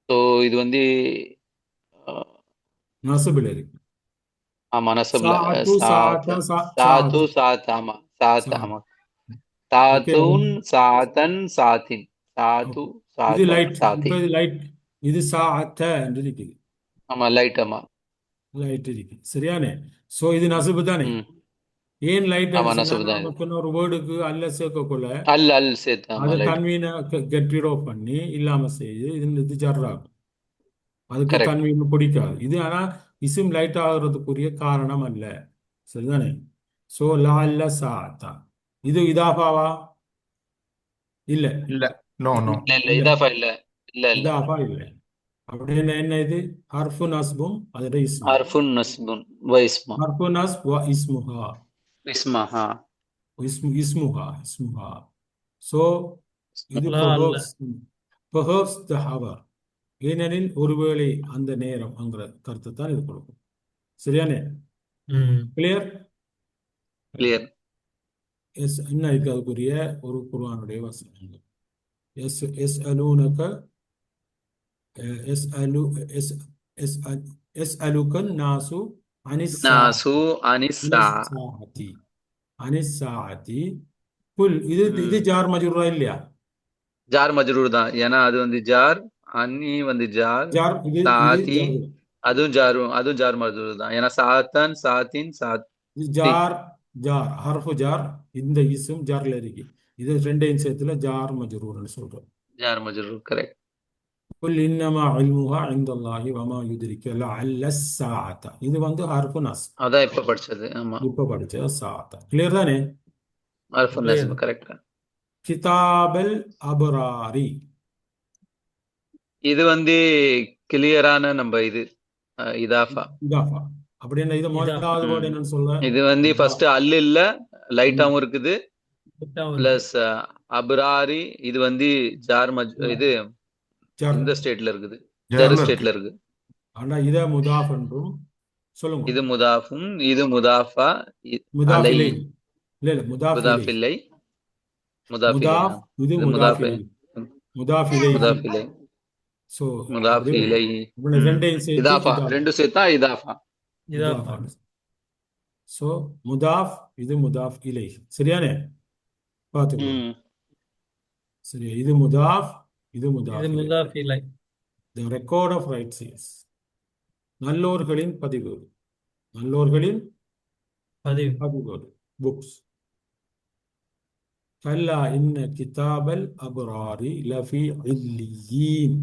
ஸோ இது வந்து அஹ், நசுபில் இருக்கு. ஆமா நசப்ல சாத்து சாத்த சாத்தா சாத்து சாத் சாத் ஆமா சாத் சாத். ஆமா ஓகே. சாத்துன் சாத்தன் சாத்தின் ஓகே. சாத்து இது சாத்த லைட். சாத்தி இப்ப இது லைட். இது சாத்த என்று இருக்குது. ஆமா லைட் ஆமா லைட் இருக்கு. சரியானே. சோ இது நசுபு தானே. ம் ஏன் லைட் ஆமா சொன்னா நசப் தான் இது நமக்கு ஒரு வேர்டுக்கு அல்ல சேர்க்கக்குள்ள அல் அல் சேர்த்து ஆமா அதை லைட் தன்வீனை கெட் ரீட் ஆஃப் பண்ணி இல்லாம செய்யுது. இது ஜர்ராகும். அதுக்கு கரெக்ட் தன்வீன் பிடிக்காது. இது ஆனா இஸ்ம் லைட் ஆகுறதுக்குரிய காரணம் அல்ல. சரிதானே. சோ லா இல்ல சாத்தா. இது இதாஃபாவா இல்ல. இல்ல. No no. இல்ல இல்ல இல்ல இதாஃபா இல்ல இல்ல இல்ல இதாஃபா இல்ல. அப்படின்னு என்ன இது ஹர்ஃபு நஸ்பும் அதோட இஸ்மும். அர்ஃபுன் நஸ்புன் வைஸ்மா ஹர்ஃபு நஸ்ப் வ இஸ்முஹா. இஸ்மா ஹா இஸ்முஹா. So இது லா அல்ல. perhaps the hour. ஏனெனில் ஒருவேளை அந்த நேரம் என்கிற கருத்தை தான் இது கொடுக்கும். சரியானே. ம் கிளியர். கிளியர் எஸ் என்ன இருக்கு அதுக்குரிய ஒரு குர்ஆனுடைய வசனம். எஸ் எஸ் அலூனக எஸ் அலு எஸ் எஸ் எஸ் அலுக்கன் நாசு அனிஸ்ஸா நாசு அனிசா அனிஸ்ஸாஅதி அனிஸ்ஸாஅதி குல். இது ம் ஜார் மஜ்ரூரா இல்லையா. ஜார் மஜ்ரூர் தான் ஏன்னா அது வந்து ஜார் அன்னி வந்து ஜார் ஜார் இது சாத்தி ஜார். அதுவும் ஜார் மஜ்ரூர் தான் ஏன்னா சாத்தன் சாத்தின் இது சாத்தி ஜார் ஹர்ஃபு ஜார். இந்த இஸ்ம் ஜார்ல இருக்கு. இது ரெண்டையும் சேர்த்துல ஜார் மஜ்ரூர்னு சொல்றோம். ஜார் மஜ்ரூர் கரெக்ட் குல் இன்னமா இல்முஹா இன்தல்லாஹி வமா யுத்ரிக லஅல்ல ஸாஅத. இது வந்து ஹர்ஃபு நஸ். அதான் இப்ப படிச்சது ஆமா இப்ப படிச்ச ஸாஅத. கிளியர் தானே. அர்ஃபுன் கிளியர். நஸ்ப் கரெக்ட் கிதாபல் அபராரி. இது வந்து கிளியரான நம்ம இது இதாஃபா இதாஃபா. அப்படின்னா இது இதாஃபா. முதலாவது வேர்டு ம் என்னன்னு சொல்ல. இது வந்து ஃபர்ஸ்ட் அல்ல இல்ல லைட்டாவும் இருக்குது கிட்டாவும் இருக்கு. பிளஸ் அப்ராரி இது வந்து இது ஜார் இந்த ஸ்டேட்ல இருக்குது ஜர் ஜர்ல இருக்கு. ஸ்டேட்ல இருக்கு ஆனா இத முதாஃப் என்றும் சொல்லுங்க. இது முதாஃபும் இது முதாஃபா முதாஃப் அலை இலை. இல்ல முதாஃப் இலை. முதாஃபில்லை முதாஃபிலை முதாஃப் இது இது முதாஃப் முதாஃபி இலை. முதாஃப் இலைஹி. முதாஃபிலை சோ முதாஃபிலை அப்படி ரெண்டையும் சேர்த்து இதாஃபா கிதாப் ரெண்டு சேர்த்தா இதாஃபா இதாஃபா. முதாஃப். சோ முதாஃப் இது முதாஃப் இலை. சரியானே. பார்த்துக்கணும். ம் சரி. இது முதாஃப் இது இது முதாஃப் இலை. முதாஃப் இலை. The record of rights is நல்லோர்களின் பதிவேடு. நல்லோர்களின் பதிவு. பதிவேடு. புக்ஸ். கல்லா இன்ன கிதாபல் அபராரி லஃபி இல்லியீன்.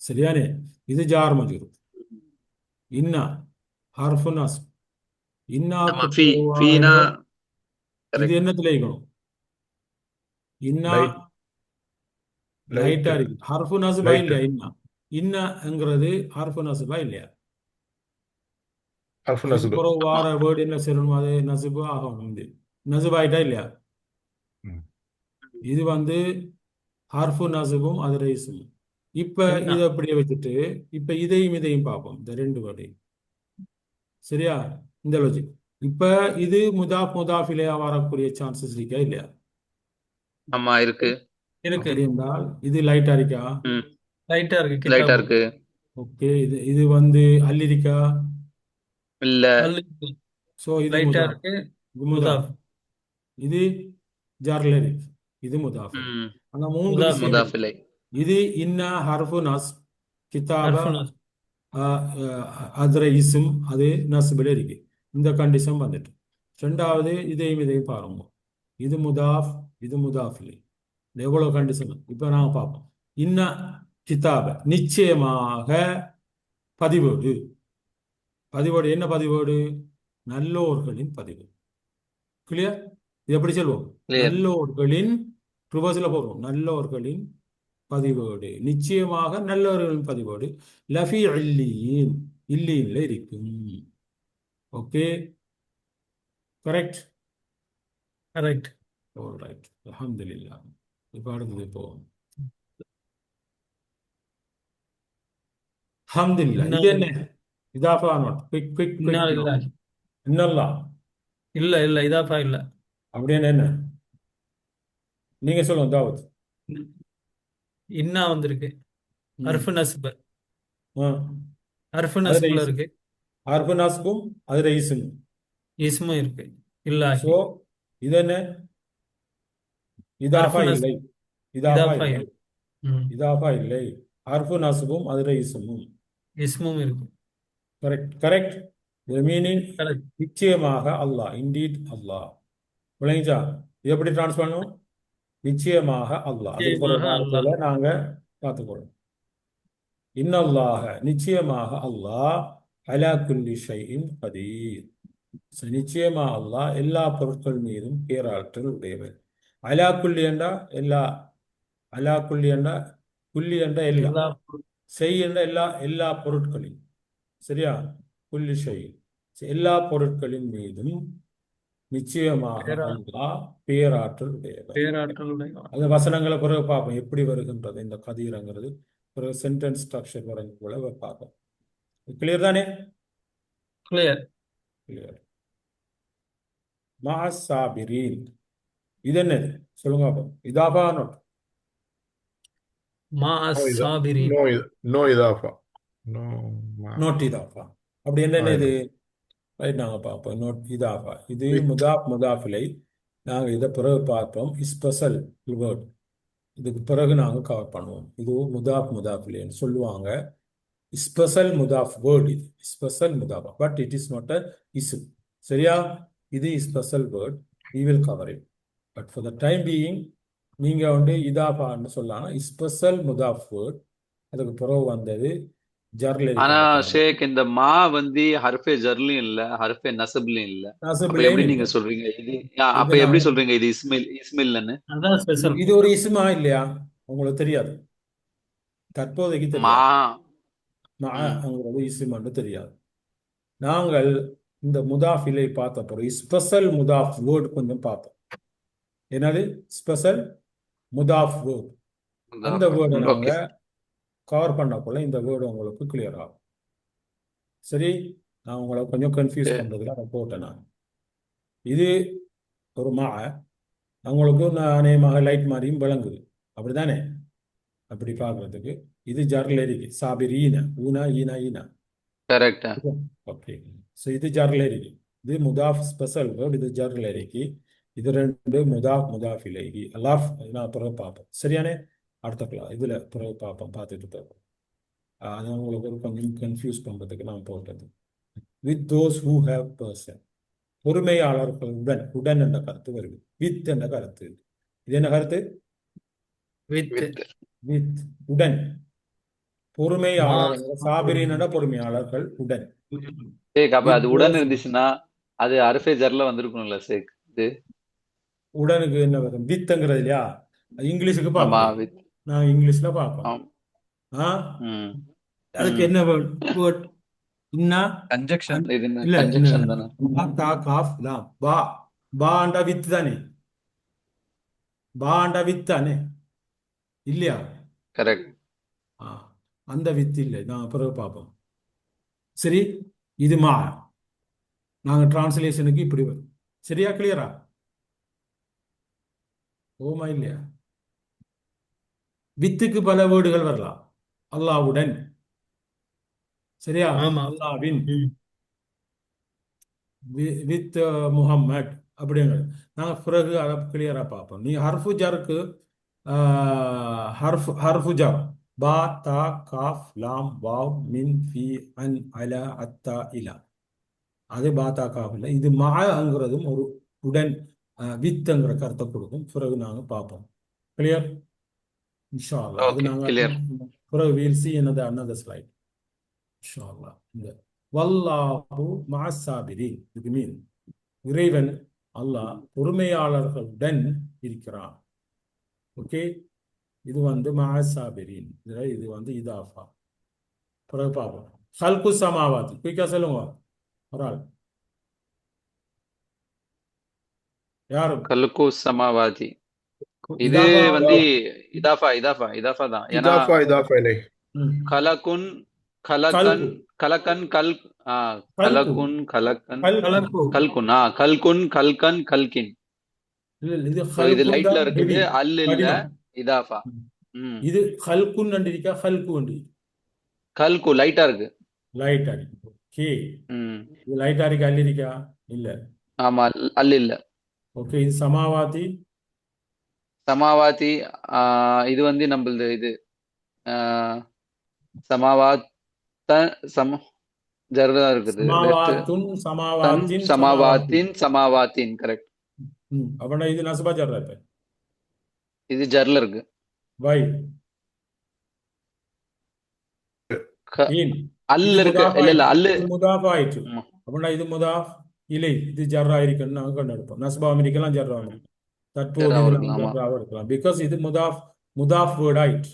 சரியானே. இது ஜார் மஜ்ரூர். இன்னா ஹர்ஃபு நஸ்ப். இன்னாக்கு ஆமா ஃபீனா பொதுவாக இது கரெக்ட் என்னத்துல இருக்கணும். இன்னா லைட் லைட்டா லைட் இருக்கு. ஹர்ஃபு நஸ்பா லைட் இல்லையா. இன்னங்கிறது ஹர்ஃபு நஸ்பா இல்லையா. ஹர்ஃப் அதுக்கு நஸ்பு. பிறகு வார வேர்டு என்ன சொல்லணும். அது நசுபு ஆகணும். வந்து நசுபு ஆயிட்டா இல்லையா. ம். இது வந்து ஹர்ஃபு நசுபும் அதோட இஸ்மும். இப்ப இன்னா. இதை அப்படியே வச்சுட்டு இப்ப இதையும் பார்ப்போம். இந்த ரெண்டு வேர்டையும். சரியா. இந்த லாஜிக். இப்ப இது முதாஃபிலையா வரக்கூடிய சான்சஸ் இருக்கா இல்லையா. ஆமா இருக்கு இருக்கு. அப்படி என்றால் இது லைட்டா இருக்கா. ம் லைட்டா இருக்கு லைட்டா கிதாபு. இருக்கு ஓகே. இது வந்து அல்லிரிக்கா. இல்ல அல்ல இருக்கு. சோ இது லைட்டா முதாஃப். இருக்கு. இது முதாஃப். முதாஃப். இது ஜார்ல இருக்கு. இது முதாஃப். ம் ஆனா மூன்று முதாஃப். விஷயம் இருக்கு. முதாஃபிலை இது இன்னா ஹர்ஃபு நஸ். கிதாப ஹர்ஃபு நஸ்ப். அதுர இஸ்ம் அது நஸ்பில் இருக்கு. இந்த கண்டிஷன் வந்துட்டு. ரெண்டாவது இதையும் பாருங்க. இது முதாஃப் இது முதாஃபிலை. எவ்வளவு கண்டிஷன் இப்ப நாங்க பார்ப்போம். இன்ன கிதாப நிச்சயமாக பதிவேடு. பதிவேடு என்ன பதிவேடு. நல்லோர்களின் பதிவேடு. கிளியர். இது எப்படி சொல்லுவோம். கிளியர் நல்லோர்களின் ரிவர்ஸ்ல போடுவோம். நல்லோர்களின் பதிவேடு. நிச்சயமாக நல்லவர்களின் பதிவேடு லஃபி இல்லியின். இல்லியின்ல இருக்கும். ஓகே. கரெக்ட். கரெக்ட். ஆல்ரைட். அல்ஹம்துலில்லாஹ். இப்ப அடுத்தது போவோம். அல்ஹம்துலில்லாஹ். இன்னா இது என்ன. இதாஃபா நாட். குவிக் இன்னா குவிக். இல்ல. இன்னல்லாஹ். இல்ல இதாஃபா இல்ல. அப்படின்னு என்ன? நீங்க சொல்லுங்க தாவூத். இன்னா வந்திருக்கு. ம். ஹர்ஃபு நஸ்பு. ஆ. ஹர்ஃபு அதுல நஸ்புல இஸ் இருக்கு. ஹர்ஃபு நஸ்பும் அதுல இஸ்ம். இஸ்மும் இருக்கு. இல்லாஹி. ஸோ இது என்ன? இதாஃபா ஹர்ஃபு நஸ் இல்லை. இதாஃபா இதாஃபா இல்லை. இல்லை. ம். இதாஃபா இல்லை. ஹர்ஃபு நஸ்பும் அதுல இஸ்மும். இஸ்மும் இருக்கு. Correct correct. The meaning correct. நிச்சயமாக அல்லாஹ். இண்டீட் அல்லாஹ். விளங்கிச்சா? இது எப்படி டிரான்ஸ் பண்ணணும்? நிச்சயமாக அல்லாஹ். அதுக்கு பிறகு நிச்சயமாக அல்லாஹ். வார்த்தையில நாங்க பார்த்துக்கொள்ளும். இன்னல்லாஹ நிச்சயமாக அல்லாஹ் அலா குல்லி ஷைஇன் கதீர். நிச்சயமா அல்லாஹ் எல்லா பொருட்கள் மீதும் பேராற்றல் உடையவர். அலா குல்லி என்றா எல்லா, அலா குல்லி என்றா குல்லி என்ற எல்லா, எல்லா செய் என்ற எல்லா, எல்லா பொருட்களின், சரியா? குல்லி ஷை எல்லா பொருட்களின் மீதும் நிச்சயமாக பேரா அல்லாஹ் பேராற்றல் உடையவர். பேராற்றலுடைய அந்த வசனங்களை பிறகு பார்ப்போம் எப்படி வருகின்றது இந்த கதீரங்கிறது. பிறகு சென்டென்ஸ் ஸ்ட்ரக்சர் வரைக்கும் கூட பார்ப்போம். கிளியர் தானே? கிளியர். கிளியர். மாசாபிரீன் இது என்னது சொல்லுங்க பார்ப்போம். இதாபா நோட் மா No ida, சாபிரின். no idafa. No ma. Not இதாஃபா. அப்படி என்ன இது? Aynen. ரைட், நாங்கள் பார்ப்போம். நோட் இதாஃபா இது முதாப் முதாஃபிலை நாங்கள் இதை பிறகு பார்ப்போம். ஸ்பெஷல் வேர்ட் இதுக்கு பிறகு நாங்கள் கவர் பண்ணுவோம். இது முதாப் முதாஃபிலைன்னு சொல்லுவாங்க. ஸ்பெஷல் முதாஃப் வேர்ட் இது. ஸ்பெஷல் முதாஃபா but it is not a இஸ்ம். சரியா? இது special word. we will cover it but for the time being நீங்க இதாஃபான்னு சொல்லலாம். ஸ்பெஷல் முதாஃப் வேர்ட். அதுக்கு பிறகு வந்தது ஜர்ல ஆனா இருக்கின்ற ஷேக் இந்த மா வந்து ஹர்ஃபே ஜர்லயும் இல்ல ஹர்ஃபே நசப்லயும் இல்ல. அப்ப நசபிலையும் எப்படி இல்லை. நீங்க சொல்றீங்க இது இது அப்ப எப்படி நான் சொல்றீங்க இது இஸ்மில்னு? அதான் ஸ்பெஷல். இது ஒரு இஸ்மா இல்லையா? உங்களுக்கு தெரியாது, தற்போதைக்கு மா தெரியாது. ம் மாங்கிறது இஸ்மான்னு தெரியாது. நாங்கள் இந்த முதாஃபிலை பார்த்த பிறகு ஸ்பெஷல் முதாஃப் வேர்ட் கொஞ்சம் பார்த்தோம். என்னது ஸ்பெஷல் முதாஃப் வேர்ட்? அந்த வேர்டை ஓகே நாங்க கவர் பண்ணக்குள்ள இந்த வேர்டு உங்களுக்கு கிளியர் ஆகும். சரி, நான் உங்களை கொஞ்சம் கன்ஃபியூஸ் பண்றதுல அதை போட்டேன் நான். இது ஒரு மா உங்களுக்கு அநேகமாக லைட் மாதிரியும் விளங்குது, அப்படிதானே? அப்படி பார்க்கறதுக்கு இது ஜர்ல இருக்கு. சாபிரீன ஊனா ஈனா ஈனா. கரெக்ட். ஓகே, ஸோ இது ஜர்ல இருக்கு. இது முதாஃப் ஸ்பெஷல் வேர்ட். இது ஜர்ல இருக்கு. இது ரெண்டு முதாஃப் முதாஃப் இலைகி அல்லாஃப். நான் பிறகு பார்ப்போம். சரியானே? அடுத்த கிளாஸ் இதுல பிறகு பார்ப்போம், பார்த்துட்டு பார்ப்போம். அது உங்களுக்கு ஒரு கொஞ்சம் கன்ஃபியூஸ் பண்றதுக்கு நான் போட்டது. வித் தோஸ் ஹூ ஹேவ் பர்சன், பொறுமையாளர்களுடன். உடன் என்ற கருத்து வருது. வித் என்ற கருத்து. இது என்ன கருத்து? வித் வித் வித், உடன். பொறுமையாளர் சாபிரின் என்ற பொறுமையாளர்கள் உடன். ஷேக் அப்ப அது வித் உடன் தோஸ் இருந்துச்சுன்னா அது ஹர்ஃபே ஜர்ல வந்திருக்கும்ல ஷேக் இது? உடனுக்கு என்ன வரும்? வித்துங்கிறது இல்லையா? இங்கிலீஷுக்கு ஆமா பார்ப்போம். வித் நான் இங்கிலீஷ்ல பார்ப்போம். ஆம் ஆ ம் அதுக்கு ம் என்ன வேர்ட்? இன்னா கன்ஜெக்ஷன். இது என்ன இல்ல கன்ஜெக்ஷன் தானே? பா தா காஃப் லாம் பா. பாண்டா வித் தானே? பாண்டா வித் தானே இல்லையா? கரெக்ட். ஆ, அந்த வித் இல்லை. நான் பிறகு பார்ப்போம். சரி, இது மா. நாங்க டிரான்ஸ்லேஷனுக்கு இப்படி வரும். சரியா? கிளியரா? ஓமா இல்லையா? வித்துக்கு பல வேர்டுகள் வரலாம். அல்லாவுடன், சரியா? ஆமா. அல்லாவின், ம். வித் முஹம்மட் அப்படிங்கிறது. நாங்கள் பிறகு அதை கிளியராக பார்ப்போம். நீ ஹர்ஃபு ஜருக்கு ஹர்ஃபு ஜர் பா தா காஃப் லாம் வாவ் மின் ஃபி அன் அலா அத்தா இலா. அது பா தா காஃப் இல்லை. இது மாங்கிறதும் ஒரு உடன் வித்துங்கிற கருத்தை கொடுக்கும். பிறகு நாங்கள் பார்ப்போம். கிளியர்? இன்ஷா அல்லாஹ். அது ஓகே நாங்கள் கிளியர். பிறகு வீல் சி another slide. இன்ஷா அல்லாஹ். இந்த வல்லாஹு மஅஸ்ஸாபிரீன் இதுக்கு மீன் இறைவன் அல்லாஹ் பொறுமையாளர்களுடன் இருக்கிறான். ஓகே, இது மஅஸ்ஸாபிரீன். இது இதாஃபா. பிறகு பார்ப்போம். ஹல்கு சமாவாதி. குயிக்கா சொல்லுங்க ஒரு ஆள். யாரு? கல்கு சமாவாதி. இது இதாஃபா வந்து இதாஃபா தான். ஏன்னா Idafa ilay. கலகுன் கலக்கன் கல்கு கலக்கன் கல் கல்கு கலக்குன் கலக்கன் கல்கு கலப்பு. கல்குன் கல்குன் கல்கன் கல்கின் இல்ல இல்ல, இது ஸோ இது ஹல்குன் லைட்ல தான் இருக்குது, ஹெவி அல் இல்ல, கடினம். இதாஃபா. ம். இது ஹல்குன் இருக்கா ஹல்கு உண்டு கல்கு லைட்டா இருக்கு. லைட் அடி. ஓகே, ம் இது லைட் அடிக்க அல்லிருக்கா இல்ல. ஆமா, அல் இல்ல. ஓகே, இது சமாவாதி. சமாவாதி, இது வந்து நம்மளது இது சமாவாத்த சம ஜர்ரா இருக்குது. லெஃப்ட் சமாவாத்துன் தன் சமாவாத்தின் சமாவாத்தி. சமாவாத்தின் சமாவாத்தின் கரெக்ட். அப்பனா இது நசுபா ஜர்ரா இப்ப இது ஜர்ல இருக்கு. வை க- ஏன் அல் இது இருக்கு, முதாஃப் இல்ல இல்ல ஆயிட்டு, அல்லு. இது முதாஃப் ஆயிட்டு. ஆமா. அப்படின்னா இது முதாஃப் இல்லை, இது ஜர்ரா இருக்குன்னு நாங்க கொண்டு நஸ்பா அமெரிக்கலாம் ஜர்ரா ம். தற்போது ஜர்ராவும் இதுல இருக்கலாம். ஆமா ஜர்ராவும் இருக்கலாம். பிகாஸ் இது முதாஃப் வேர்ட் ஆயிட்டு,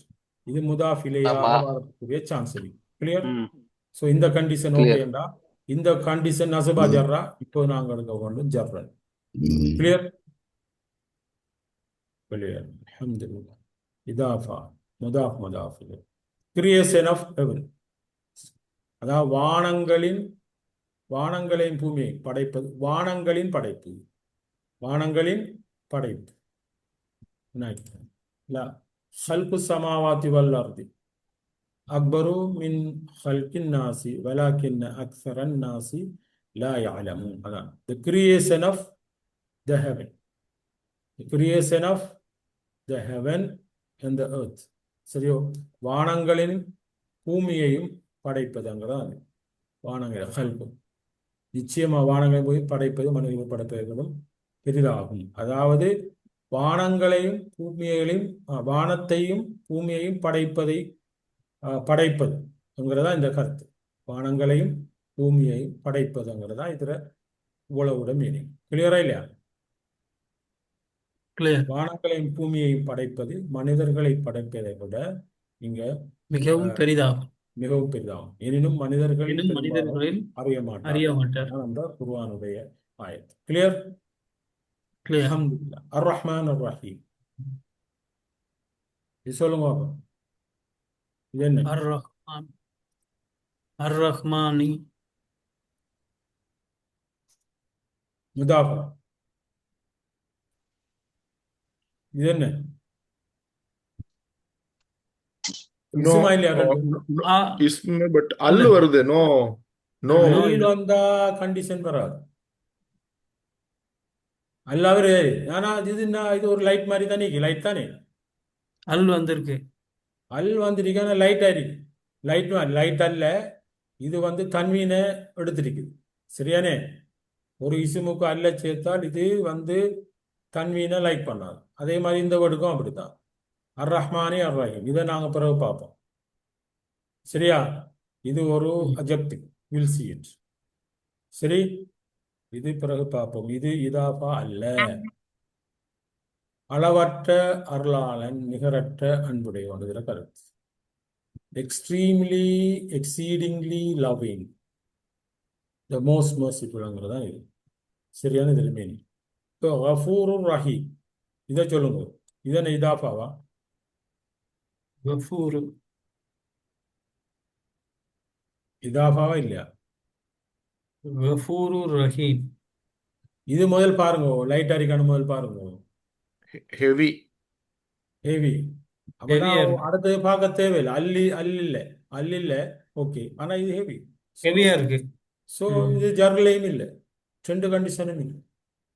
இது முதாஃப் இலையாக ஆமா. வரக்கூடிய சான்ஸ் இருக்கு. கிளியர். ம் ஸோ இந்த கண்டிஷன் கிளியர். ஓகேண்டா, இந்த கண்டிஷன் நசபா ஜர்ரா, இப்போ நாங்க எடுக்க வேண்டும் ஜர்ரா. கிளியர். கிளியர், அல்ஹம்துலில்லாஹ். இதாஃபா முதாஃப் கிரியேஷன் ஆஃப் ஹெவன், அதாவது வானங்களையும் பூமியை படைப்பது, வானங்களின் படைப்பு. لا خلق السماوات والأرض أكبر من خلق الناس ولكن أكثر الناس لا يعلمون. அதான் the creation of the heaven, the creation of the heaven and the earth. சரியோ, வானங்களின் பூமியையும் படைப்பதுங்கிறதான் வானங்கள் ஹல்கு. நிச்சயமா வானங்களை போய் படைப்பது மனிதர்கள் படைப்பதும் பெரிதாகும். அதாவது வானங்களையும் பூமியையும் வானத்தையும் பூமியையும் படைப்பதுங்கிறதா இந்த கருத்து. வானங்களையும் பூமியையும் படைப்பதுங்கிறதா இதுல இவ்வளவுட மீனிங். கிளியரா இல்லையா? கிளியர். வானங்களையும் பூமியையும் படைப்பது மனிதர்களை படைப்பதை விட இங்க மிகவும் பெரிதாகும். மிகவும் பெரிதாகும். எனினும் மனிதர்கள் இன்னும் பெரும்பாலும் மனிதர்களில் அறிய அறிய மாட்டார்கள். மாட்டார். அதான் அந்த குர்ஆனுடைய ஆயத். கிளியர். கிளியர். அல்ஹம்துலில்லாஹ். அர் ரஹ்மான் அர் ரஹீம், இது சொல்லுங்க பாப்போம். இது என்ன? அர் ரஹ்மான் அர் ரஹ்மானி முதாஃபா, இது என்ன? No, இஸ்மா இல்லையா? no, ah ism, but al இல்ல. வருது. No, no. No, அல் இல்ல. வந்தா கண்டிஷன் வராது. அல்லாவரு ஆனா இது ஒரு லைட் மாதிரி தானே, லைட் தானே. அல் வந்திருக்கு. அல் வந்துருக்கான லைட் ஆயிருக்கு. லைட் அல்ல, இது வந்து தன்வீனை எடுத்திருக்குது. சரியானே? ஒரு இசுமுக்கு அல்ல சேர்த்தால் இது வந்து தன்வீனை லைக் பண்ணாது. அதே மாதிரி இந்த வேர்டுக்கும் அப்படித்தான். அர் ரஹ்மானி அர் ரஹீம், இதை நாங்கள் பிறகு பார்ப்போம். சரியா? இது ஒரு அஜெக்டிவ், வில் see it. சரி, இது பிறகு பார்ப்போம். இது இதாஃபா அல்ல. அளவற்ற அருளாளன், நிகரற்ற அன்புடையவன் இதுல கருத்து. Extremely exceedingly loving, the most மர்சிஃபுல்ங்கிறதா இது. சரியான இதுல மீனிங். இப்போ கஃபூருர் ரஹீம், இதை சொல்லுங்க. இதனை இதாஃபாவா? கஃபூர் இதாஃபாவா இல்லையா? கஃபூரு ரஹீம். இது முதல் பாருங்க, லைட் அரிக்கான முதல் பாருங்க. Heavy. ஹெவி. அப்படின்னா ஹெவியா இருக்கு. அடுத்தது பார்க்க தேவையில்லை. அல்லில்ல ஓகே, ஆனா இது ஹெவி. ஹெவியா இருக்கு. ஸோ இது ஜர்லையும் இல்லை, ரெண்டு கண்டிஷனும் இல்லை.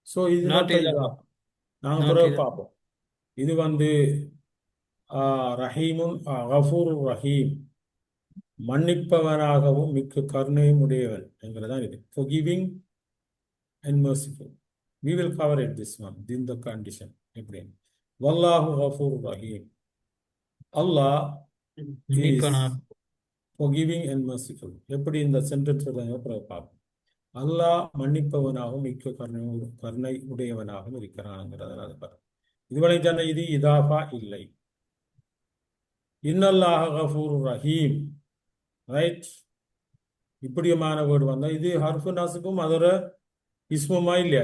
ஸோ இது நாட் தான் இதா. நாங்கள் நாட் பிறகு இதா. பார்ப்போம். இது வந்து ரஹீமும் கஃபூர் ரஹீம், மன்னிப்பவனாகவும் மிக்க கருணையும் உடையவன் என்கிறதான் இது. forgiving and merciful. We will cover it this one in the condition. எப்படி? வல்லாஹு கஃபூர் ரஹீம், அல்லாஹ் is மன்னிப்பனார். forgiving and merciful. எப்படி இந்த சென்டென்ஸ் பார்ப்போம். அல்லாஹ் மன்னிப்பவனாகவும் மிக்க கருணை உடையவனாகவும் இருக்கிறான்ங்கிறத இதுவரை சொன்ன இது இதாஃபா இல்லை. இன்னல்லாஹ கஃபூர் ரஹீம், ரைட்? இப்படியமான வேர்டு வந்தா இது ஹர்ஃபு நஸ்பும் அதோட இஸ்முமா இல்லையா?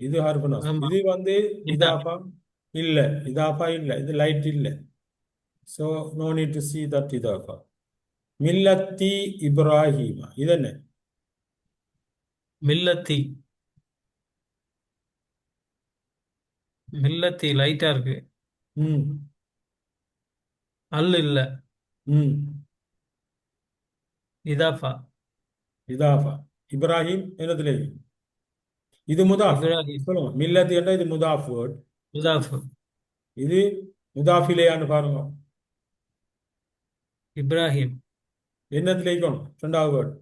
இது ஹர்ஃபு நஸ்ப். ஆமா. இது வந்து இல்ல. இதாஃபா இல்ல, இது லைட் இல்ல. So no need to see that இதாஃபா. மில்லத்தி இப்ராஹிமா, இது என்ன? மில்லத்தி மில்லத்தி லைட்டா இருக்கு. ம் அல் இல்ல. ம் இதாஃபா. இதாஃபா. இப்ராஹிம் என்னதுல இது முதாஃப். இப்ராஹிம். சொல்லுங்க மில்லத் என்ற இது முதாஃப் வேர்ட். முதாஃப். இது முதாஃபிலேயான்னு பாருங்க. இப்ராஹிம். என்னத்துல இருக்கணும் ரெண்டாவது வேர்ட்.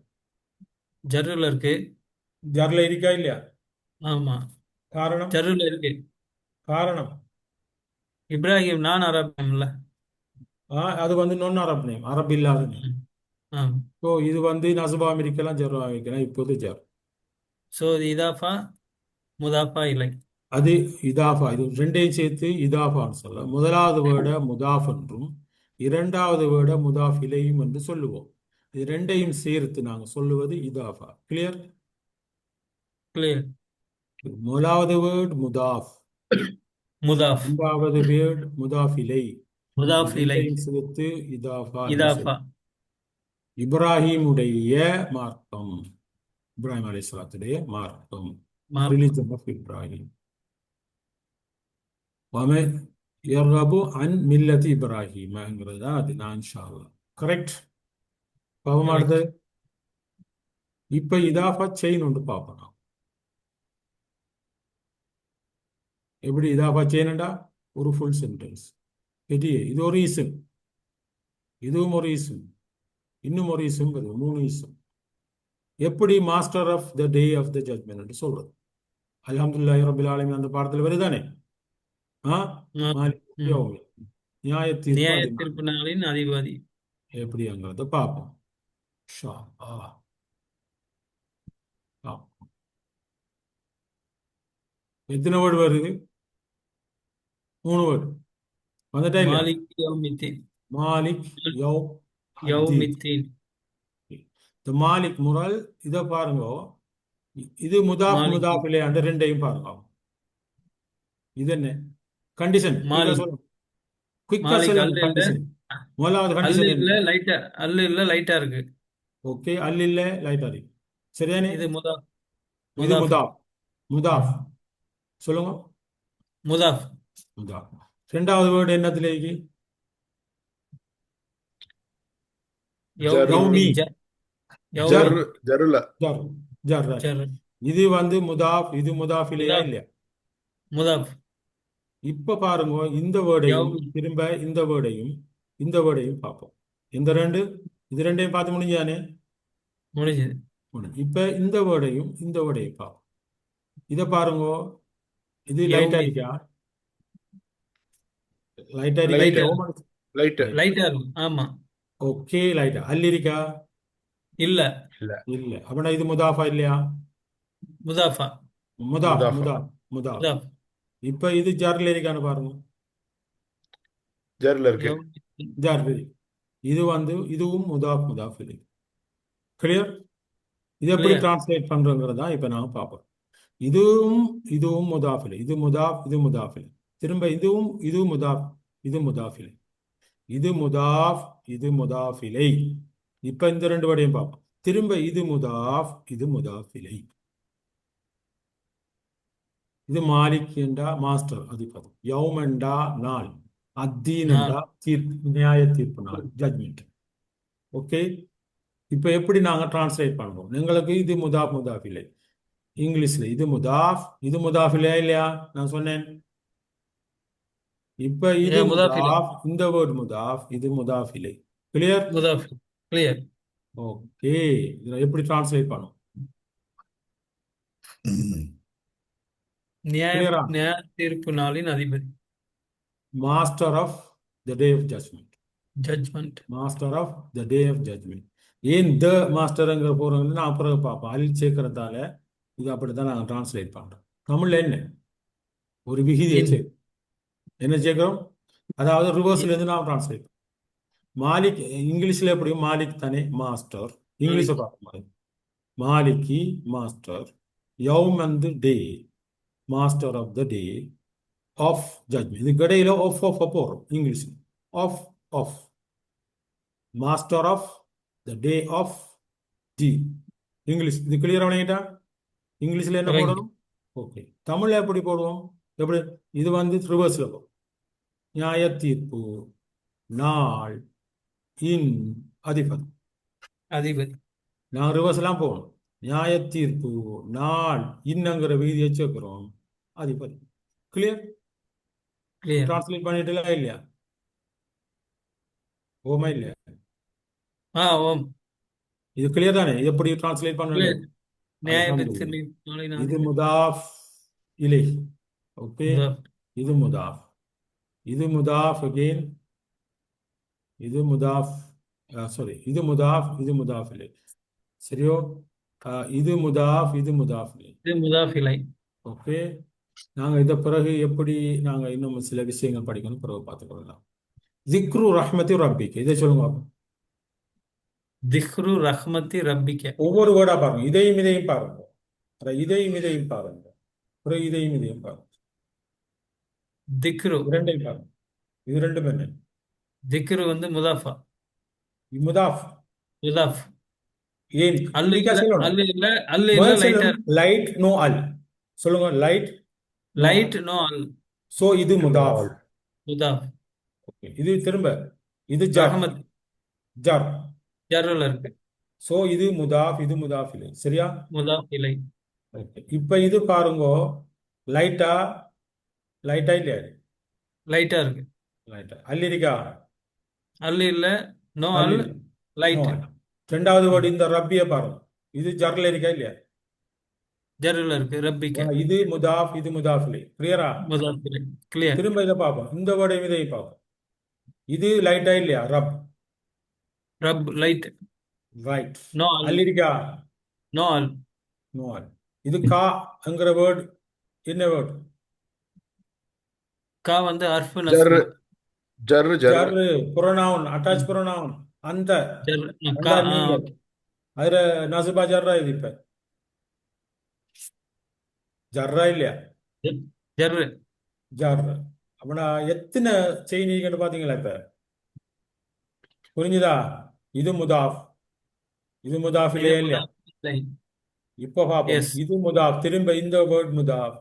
ஜர்ருல இருக்கு. ஜர்ல இருக்கா இல்லையா? ஆமா, காரணம் ஜர்ருல இருக்கு. காரணம் இப்ராஹிம் நான் அரபியம்ல. அது வந்து நொன் அரப் நேம், அரபு இல்லாத நேம். ம். ஆம். ஸோ இது வந்து நசுபாம் இருக்கலாம், ஜர்வாம் இருக்கலாம். இப்போது ஜர் ஸோ இது இதாஃபா முதாஃபா இல்லை. அது இதாஃபா. இது ரெண்டையும் சேர்த்து இதாஃபான்னு சொல்ல. முதலாவது வேர்ட முதாஃப் என்றும் இரண்டாவது வேர்ட முதாஃப் இலையும் என்று சொல்லுவோம். இது ரெண்டையும் சேர்த்து நாங்கள் சொல்லுவது இதாஃபா. கிளியர்? கிளியர். முதலாவது வேர்ட் முதாஃப், முதாஃப். இரண்டாவது வேர்ட் முதாஃப் இலை. முதாஃப் இலை. ரெண்டையும் சேர்த்து இதாஃபா என்று இதாஃபா. சொல்லுவோம். இப்ராஹிமுடைய மார்க்கம், இப்ராஹிம் அலைஹிஸ்ஸலாத்துடைய மார்க்கம், மார்க்கம். Religion of Ibrahim. வமன் யர்கபு அன் மில்லத்தி இப்ராஹிம்ங்கிறது தான் அது. நான் இன்ஷா அல்லாஹ் கரெக்ட். பாவம் Correct. அடுத்தது. இப்ப இதாஃபா செயின் ஒன்று பார்ப்போம். எப்படி இதாஃபா செயின்டா? ஒரு ஃபுல் சென்டென்ஸ். இது ஒரு இஸ்ம், இதுவும் ஒரு இஸ்ம், இன்னும் ஒரு இஸ்ம் வருது, 3 இஸ்ம். எப்படி master of the day of the judgement சொல்றது? அல்ஹம்துலில்லாஹி ரப்பில் ஆலமீன் அந்த பாடத்தில் வருதானே? மாலிக் ம். யௌமி, நியாய தீர்ப்பு நியாய அதிபதி. தீர்ப்பு நாளின் அதிபதி. எப்படிங்கிறத பார்ப்போம். இன்ஷா அல்லாஹ். எத்தனை வேர்டு வருது? 3 வேர்டு வந்துட்டா இல்லையா? மாலிக் யௌமித்தீன். மாலிக் யௌம் அத்தீன். யௌமித்தீன். இந்த மாலிக் முரல் இதை பாருங்க. இது முதாஃப் மாலிக். முதாஃப் இல்லையா? அந்த ரெண்டையும் பாருங்க. இது என்ன கண்டிஷன்? மாலிக். சொல்லுங்க, குயிக்கா மாலிக் சொல்லுங்க. அல்ல இல்ல. கண்டிஷன், முதலாவது அல்ல கண்டிஷன் இல்ல என்ன? லைட்டா. அல்ல இல்ல லைட்டா இருக்கு. ஓகே, அல் இல்ல லைட் அரி, சரியானே? இது முதாஃப். இது முதாஃப். முதாஃப். முதாஃப் சொல்லுங்க. முதாஃப். முதாஃப். ரெண்டாவது வேர்டு என்னத்துல இருக்கு? யௌமி. யௌமி. யௌமி. ஜர் ஜருல ஜர் ஜர் right. ஜர். இது வந்து முதாஃப், இது முதாஃப் இல்லையா? முதாஃப். இல்லையா? முதாஃப். இப்ப பாருங்க, இந்த வேர்டையும் யௌமி. திரும்ப இந்த வேர்டையும் இந்த வேர்டையும் பார்ப்போம். இந்த ரெண்டு, இது ரெண்டையும் பார்த்து முடிஞ்சானே? முடிஞ்சது. இப்ப இந்த வேர்டையும் இந்த வேர்டையும் பார்ப்போம். இதை பாருங்க, இது லைட் யௌமி. அடிக்கா? Light Light. அடிக்கா? லைட் லைட்டா இருக்கும். ஆமா. ஓகே, லைட் அல் இருக்கா? இல்ல. இல்ல இல்ல. அப்படின்னா இது முதாஃபா இல்லையா? முதாஃபா. முதாஃப் முதாஃபா. முதாஃப் முதாஃப். முதாஃப். இப்ப இது ஜர்ல இருக்கான்னு பாருங்க. ஜர்ல இருக்கு. யௌமி. ஜர். இது வந்து இதுவும் முதாஃப் முதாஃப் இல்லை. கிளியர்? இது எப்படி Clear. டிரான்ஸ்லேட் பண்றோங்கிறதா இப்ப நாம பார்ப்போம். இதுவும் இதுவும் முதாஃப் இல்லை. இது முதாஃப், இது முதாஃப் இல்லை. திரும்ப இதுவும் இது முதாஃப், இது முதாஃப் இல்லை. இது முதாஃப், இது முதாஃப் இல்லை. இப்ப இந்த ரெண்டு வடையும் பார்ப்போம். திரும்ப இது முதாஃப், இது முதாஃப் இல்லை. இது மாலிக் என்றா மாஸ்டர் அதிபதி, யௌம் என்றா நாள், அத்தீன் என்றா தீர்ப்பு, நியாய தீர்ப்பு நாள், ஜட்மெண்ட். ஓகே, இப்ப எப்படி நாங்க டிரான்ஸ்லேட் பண்றோம்? எங்களுக்கு இது முதாஃப் முதாஃப் இல்லை. இங்கிலீஷ்ல இது முதாஃப், இது முதாஃப் இல்லையா? இல்லையா? நான் சொன்னேன். இப்ப இது முதாஃப் இல்லை. முதாஃப், இந்த வேர்ட் முதாஃப், இது முதாஃப் இல்லை. கிளியர்? முதாஃப். கிளியர். ஓகே, இதை எப்படி டிரான்ஸ்லேட் பண்ணும்? நியாய கிளியரா? நியாய தீர்ப்பு நாளின் அதிபதி. Master of the day of judgement. Judgement. Master of the day of judgement. ஏன் த மாஸ்டருங்கிற போறவங்க நான் அப்புறம் பார்ப்போம். அல் சேர்க்கறதால இது அப்படித்தான் நாங்கள் டிரான்ஸ்லேட் பண்றோம். தமிழ்ல என்ன ஒரு விகிதியை இன். சேர்க்கும். என்ன சேர்க்கிறோம்? அதாவது ரிவர்ஸ்ல இருந்து நான் டிரான்ஸ்லேட். மாலிக் இங்கிலீஷ்ல எப்படியும் மாலிக் தானே மாஸ்டர். இங்கிலீஷை பார்க்கும் மாலிகி மாஸ்டர், யௌம் வந்து day, master of the day of judgment. இதுக்கு இடையில ஆஃப் போறோம் English. Of master of the day of the English. இது கிளியர் பண்ணிக்கிட்டா? இங்கிலீஷ்ல என்ன Correct. போடணும்? ஓகே, தமிழ்ல எப்படி போடுவோம்? எப்படி இது வந்து ரிவர்ஸ்ல போகும். நியாய தீர்ப்பு, நாள், இன், அதிபதி. அதிபதி. நான் ரிவர்ஸ்லாம் போகணும். நியாய தீர்ப்பு, நாள், இன்னங்கிற விதியை சேர்க்கிறோம், அதிபதி. கிளியர்? கிளியர். டிரான்ஸ்லேட் பண்ணிட்டுல இல்லையா? ஓமா இல்லையா? ஓம். இது கிளியர் தானே? இது எப்படி டிரான்ஸ்லேட் பண்ணணும்? கிளியர். நியாய அல்ஹம்துலில்லாஹ். தீர்ப்பு இது முதாஃப் இலை. ஓகே, முதாஃப். இது முதாஃப். இது முதாஃப் அகெயின். இது முதாஃப், சாரி, இது முதாஃப், இது முதாஃப் இலை. சரியோ? இது முதாஃப், இது முதாஃப் இலை. இது முதாஃப் இலை. ஓகே, நாங்க இத பிறகு எப்படி நாங்க இன்னும் சில விஷயங்கள் படிக்கணும், பிறகு பார்த்துக்கொள்ளலாம். திக்ரு ரஹ்மத்தி ரப்பிக்கு, இதை சொல்லுங்க பாப்போம். திக்ரு ரஹ்மத்தி ரப்பிக்க. ஒவ்வொரு வேர்டா பாருங்க. இதையும் இதையும் பாருங்க. அப்புறம் இதையும் இதையும் பாருங்க. அப்புறம் இதையும் இதையும் பாருங்க. திக்ரு. இது ரெண்டையும் பாருங்க. இது ரெண்டும் என்ன? திக்ரு வந்து முதாஃபா. முதாஃப். முதாஃப். ஏன் அல்லு நீங்க இல்ல, சொல்லணும். அல்லு இல்ல, அல்லு இல்ல, முதல் லைட்டா சொல்லணும் லைட் நோ அல். சொல்லுங்க லைட் நோ அல். லைட் நோ அல். சோ இது முதாஃப். முதாஃப். ஓகே, இது திரும்ப இது ஜர். ரஹமத் ஜர். ஜர்ருல இருக்கு. சோ இது முதாஃப், இது முதாஃப் இல்லை. சரியா? முதாஃப் இலை. ஓகே, இப்ப இது பாருங்க. லைட்டா, லைட்டா இல்லையா? லைட்டா இருக்கு. லைட்டா அல் இருக்கா? அல்லு இல்ல, நோ அல் அல், இல்லை. No light. அல். ரெண்டாவது வேர்டு இந்த ரப்பிய பாருங்க. இது ஜர்ல இருக்கா இல்லையா? ஜர்ருல இருக்கு. ரப்பிக்க. இது முதாஃப், இது முதாஃப் இல்லை. கிளியரா? முதாஃப் இலை. கிளியர். திரும்ப இதை பார்ப்போம். இந்த வேர்டையும் இதையும் பார்ப்போம். இது லைட்டா இல்லையா? ரப். ரப் லைட். ரைட். நோ அல். அல் இருக்கா? நோ அல். நோ அல். இது காங்கிற வேர்டு என்ன வேர்டு? கா வந்து அர்ஃபு Jar, நஸ்பு. jar, jar. ஜர் புரோனவுன், அட்டாச் புரோனவுன். அந்த ஜர் கா. அதான் நீங்க அதுல நசுபா ஜர்ரா இது இப்ப ஜர்ரா இல்லையா? ஜர்ரு. ஜர். அப்படின்னா எத்தனை செய்தின்னு பாத்தீங்களா? இப்ப புரிஞ்சுதா? இது முதாஃப், இது முதாஃப் இது இல்லையா இல்லையா? முதாஃப் இலை. இப்ப பாப்போம். எஸ். இது முதாஃப், திரும்ப இந்த வேர்ட் முதாஃப்,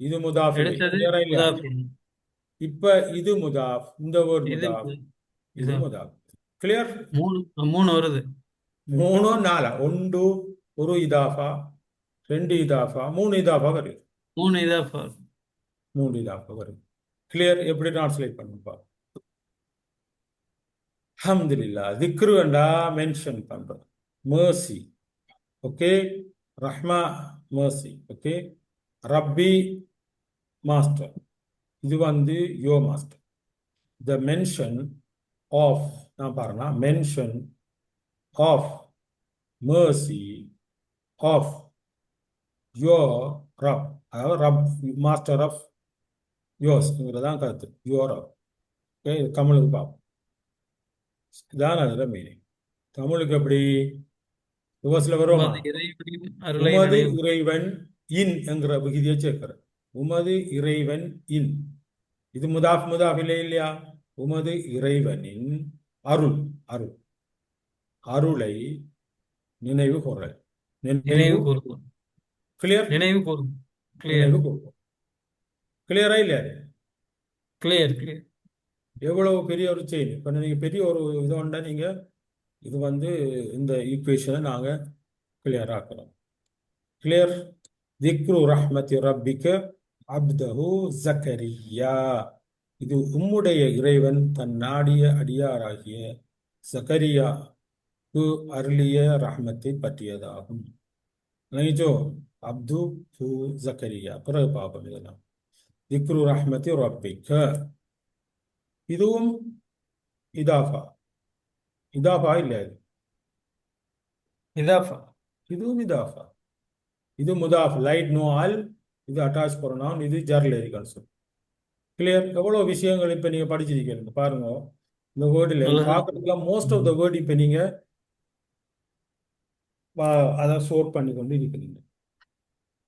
இது முதாஃப் இல்லை. எடுத்தது கிளியரா இல்லையா? முதாஃப் இலை. இப்ப இது முதாஃப், இந்த வேர்ட் இது முதாஃப், இது முதாஃப். முதாஃப். கிளியர்? மூணு வருது. மூணோ நாலா? ஒன்று ஒரு இதாஃபா, ரெண்டு இதாஃபா, மூணு இதாஃபா வருது. மூணு இதாஃபா. மூணு இதாஃபா வருது. கிளியர்? எப்படி டிரான்ஸ்லேட் பண்ணுப்பா? அல்ஹம்துலில்லாஹ். திக்ரு வேண்டா மென்ஷன் பண்றது. mercy. ஓகே, ரஹ்மா mercy. ஓகே, ரப்பி மாஸ்டர். இது வந்து your master. The mention of, நான் பாருங்க, mention of mercy of your ரப், அதாவது ரப் மாஸ்டர் ஆஃப் யோஸ்ங்கிறதான் கருத்து. யோ ரப். ஓகே, தமிழுக்கு பார்ப்போம். இதான் அதுல மீனிங். தமிழுக்கு எப்படி ரிவர்ஸ்ல வருவோமா? உமது இறைவனின் அருளை உமது நினைவு. இறைவன் இன் என்கிற விகுதியை சேர்க்கிற. உமது இறைவன் இன். இது முதாஃப், முதாஃப் இல்லை இல்லையா? உமது இறைவனின் அருள், அருள், அருளை நினைவு கூறல். நினைவு கூறுவோம். கிளியர்? நினைவு கூறுவோம். கிளியர். நினைவு கூறுவோம். கிளியரா இல்லையா? கிளியர். கிளியர். எவ்வளவு பெரிய ஒரு செயின். இப்ப நீங்க பெரிய ஒரு இது உண்டா, நீங்க இது வந்து இந்த ஈக்குவேஷனை நாங்க கிளியர் ஆக்குறோம். கிளியர்? திக்ரு ரஹ்மத்தி ரப்பிக்க அப்தஹு ஜக்கரியா. இது உம்முடைய இறைவன் தன் நாடிய அடியாராகிய ஜக்கரியாவுக்கு அருளிய ரஹ்மத்தை பற்றியதாகும். நினைச்சோ? அப்து ஹு ஜக்கரியா. பிறகு பார்ப்போம் இதெல்லாம். திக்ரு ரஹ்மத்தி ரப்பிக்க, இதுவும் இதாஃபா. இதாஃபா இல்லையா? இதாஃபா. இதுவும் இதாஃபா. இது முதாஃப், லைட் நோ அல். இது அட்டாச் ப்ரொனவுன், இது ஜர்ல இருக்கு. கிளியர்? எவ்வளவு விஷயங்கள் இப்ப நீங்க படிச்சிருக்கீங்க பாருங்க. இந்த வேர்டில் பார்க்கறதுக்குலாம் மோஸ்ட் ஆஃப் த வேர்ட் இப்ப நீங்க அதை சோர்ட் பண்ணி கொண்டு இருக்கிறீங்க.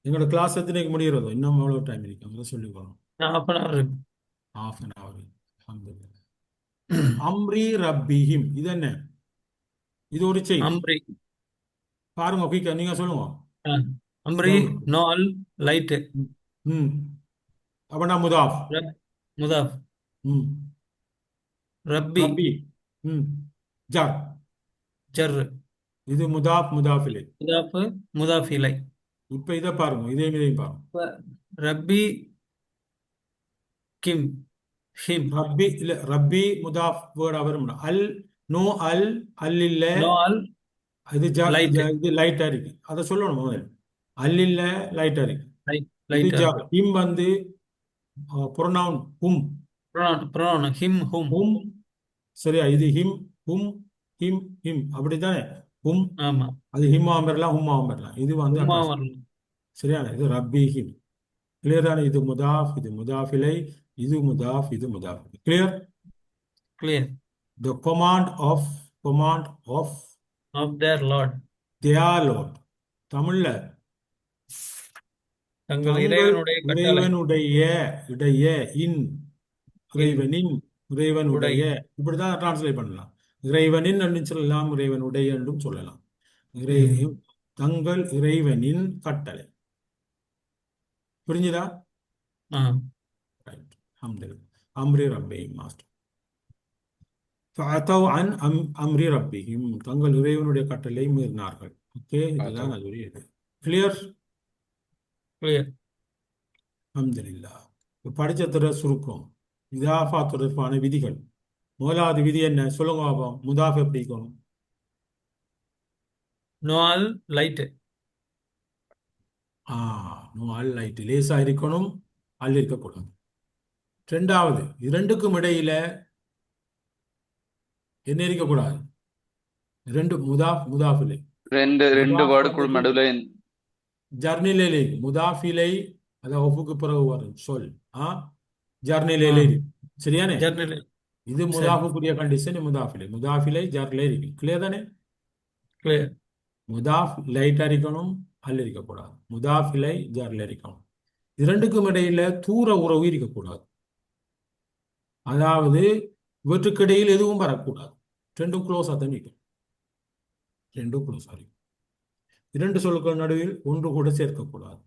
எங்களோட கிளாஸ் எத்தனைக்கு முடிகிறதோ? இன்னும் எவ்வளவு டைம் இருக்கு? அவங்க சொல்லிக்கணும். half an hour இருக்கு. half an hour. அல்ஹம்துலில்லாஹ். அம்ரி ரப்பிஹிம், இது என்ன? இது ஒரு செயின். அம்ரி. பாருங்க குயிக்கா, நீங்க சொல்லுங்க. அம்ரி நோ அல் லைட். ம். அப்படின்னா முதாஃப். ரப் முதாஃப். ம். ரப்பி ரப்பி. ம். ஜர். ஜர். இது முதாஃப் முதாஃபிலை. முதாஃபு முதாஃப் இலை. இப்ப இதை பாருங்க, இதையும் பாருங்க. இப்ப ரப்பி கிம் ஹிம். ரப்பி இல்ல, ரப்பி முதாஃப் வேர்டா வரும். அல் நோ அல் அல் இல்ல, நோ அல் இது லைட் இது லைட்டா இருக்கு, அதை சொல்லணும் முதல்ல. அல் இல்ல, லைட்டா இருக்கு. லைட் இது லைட்டா ஜர். இருக்கு. ஹிம் வந்து ப்ரொனவுன் ஹும். ப்ரோனவுன் ஹிம் ஹும். ஹும். சரியா? இது ஹிம் ஹும் ஹிம் ஹிம் அப்படித்தானே? ஹும். ஆமா. அது ஹிம்மாவும் பெறலாம் ஹும்மாவும் பெறலாம். இது வந்து உம்மா அட்ரஸ். வரலாம். சரியான? இது ரப்பி ஹிம். கிளியர் தானே? இது முதாஃப், இது முதாஃபிலை, இது முதாஃப், இது முதாஃப். Clear? Clear. The command of of their Lord. their Lord. தமிழ்ல தங்கள் தங்கள் இறைவனுடைய கட்டளை இறைவனுடைய இடைய இன் இன் இறைவனின் இறைவனுடைய உடைய. இப்படிதான் டிரான்ஸ்லேட் பண்ணலாம். இறைவனின் என்று சொல்லலாம், இறைவனுடைய என்றும் சொல்லலாம். இறை ம். தங்கள் இறைவனின் கட்டளை. புரிஞ்சுதா? ஆ ரைட். அல்ஹம்துலில்லாஹ். அம்ரி ரப்பி மாஸ்டர். ஃபஅதவ் அன் அம்ரி ரப்பிஹிம். தங்கள் இறைவனுடைய கட்டளை மீறினார்கள். ஓகே, இதுதான் Atau. அதுடைய இது. கிளியர்? கிளியர். அல்ஹம்துலில்லாஹ். படிச்சதுற சுருக்கம். இதாஃபா தொடர்பான விதிகள். முதலாவது விதி என்ன சொல்லுங்க பாப்போம். முதாஃப் எப்படி இருக்கணும்? நோ அல் லைட். ஆ நோ அல் லைட், லேசா இருக்கணும், அல் இருக்கக்கூடாது. ரெண்டாவது, இரண்டுக்கும் இடையில என்ன இருக்கக்கூடாது? ரெண்டு முதாஃபிலை. ரெண்டு முதாஃப் வேர்டுக்குள் வந்து நடுவுல ஜர்னிலே முதாஃபிலை, அதான் ஒப்புக்கு பிறகு வரும் சொல். ஆ ஜர்னிலே சரியானே? ஜர்னல். இது சரி. முதாஃபுக்குரிய கண்டிஷன். முதாஃபிலை ஜர்லே இருக்கு. கிளியர் தானே? கிளியர். முதாஃப் லைட்டா இருக்கணும், அல் இருக்கக்கூடாது. முதாஃபிலை ஜர்ல இருக்கணும். இரண்டுக்கும் இடையில தூர உறவு இருக்கக்கூடாது. அதாவது இவற்றுக்கிடையில் எதுவும் வரக்கூடாது. ரெண்டும் க்ளோஸா தான் நிற்கும். ரெண்டும் க்ளோஸா இருக்கும். இரண்டு சொற்கள் நடுவில் ஒன்று கூட சேர்க்கக்கூடாது.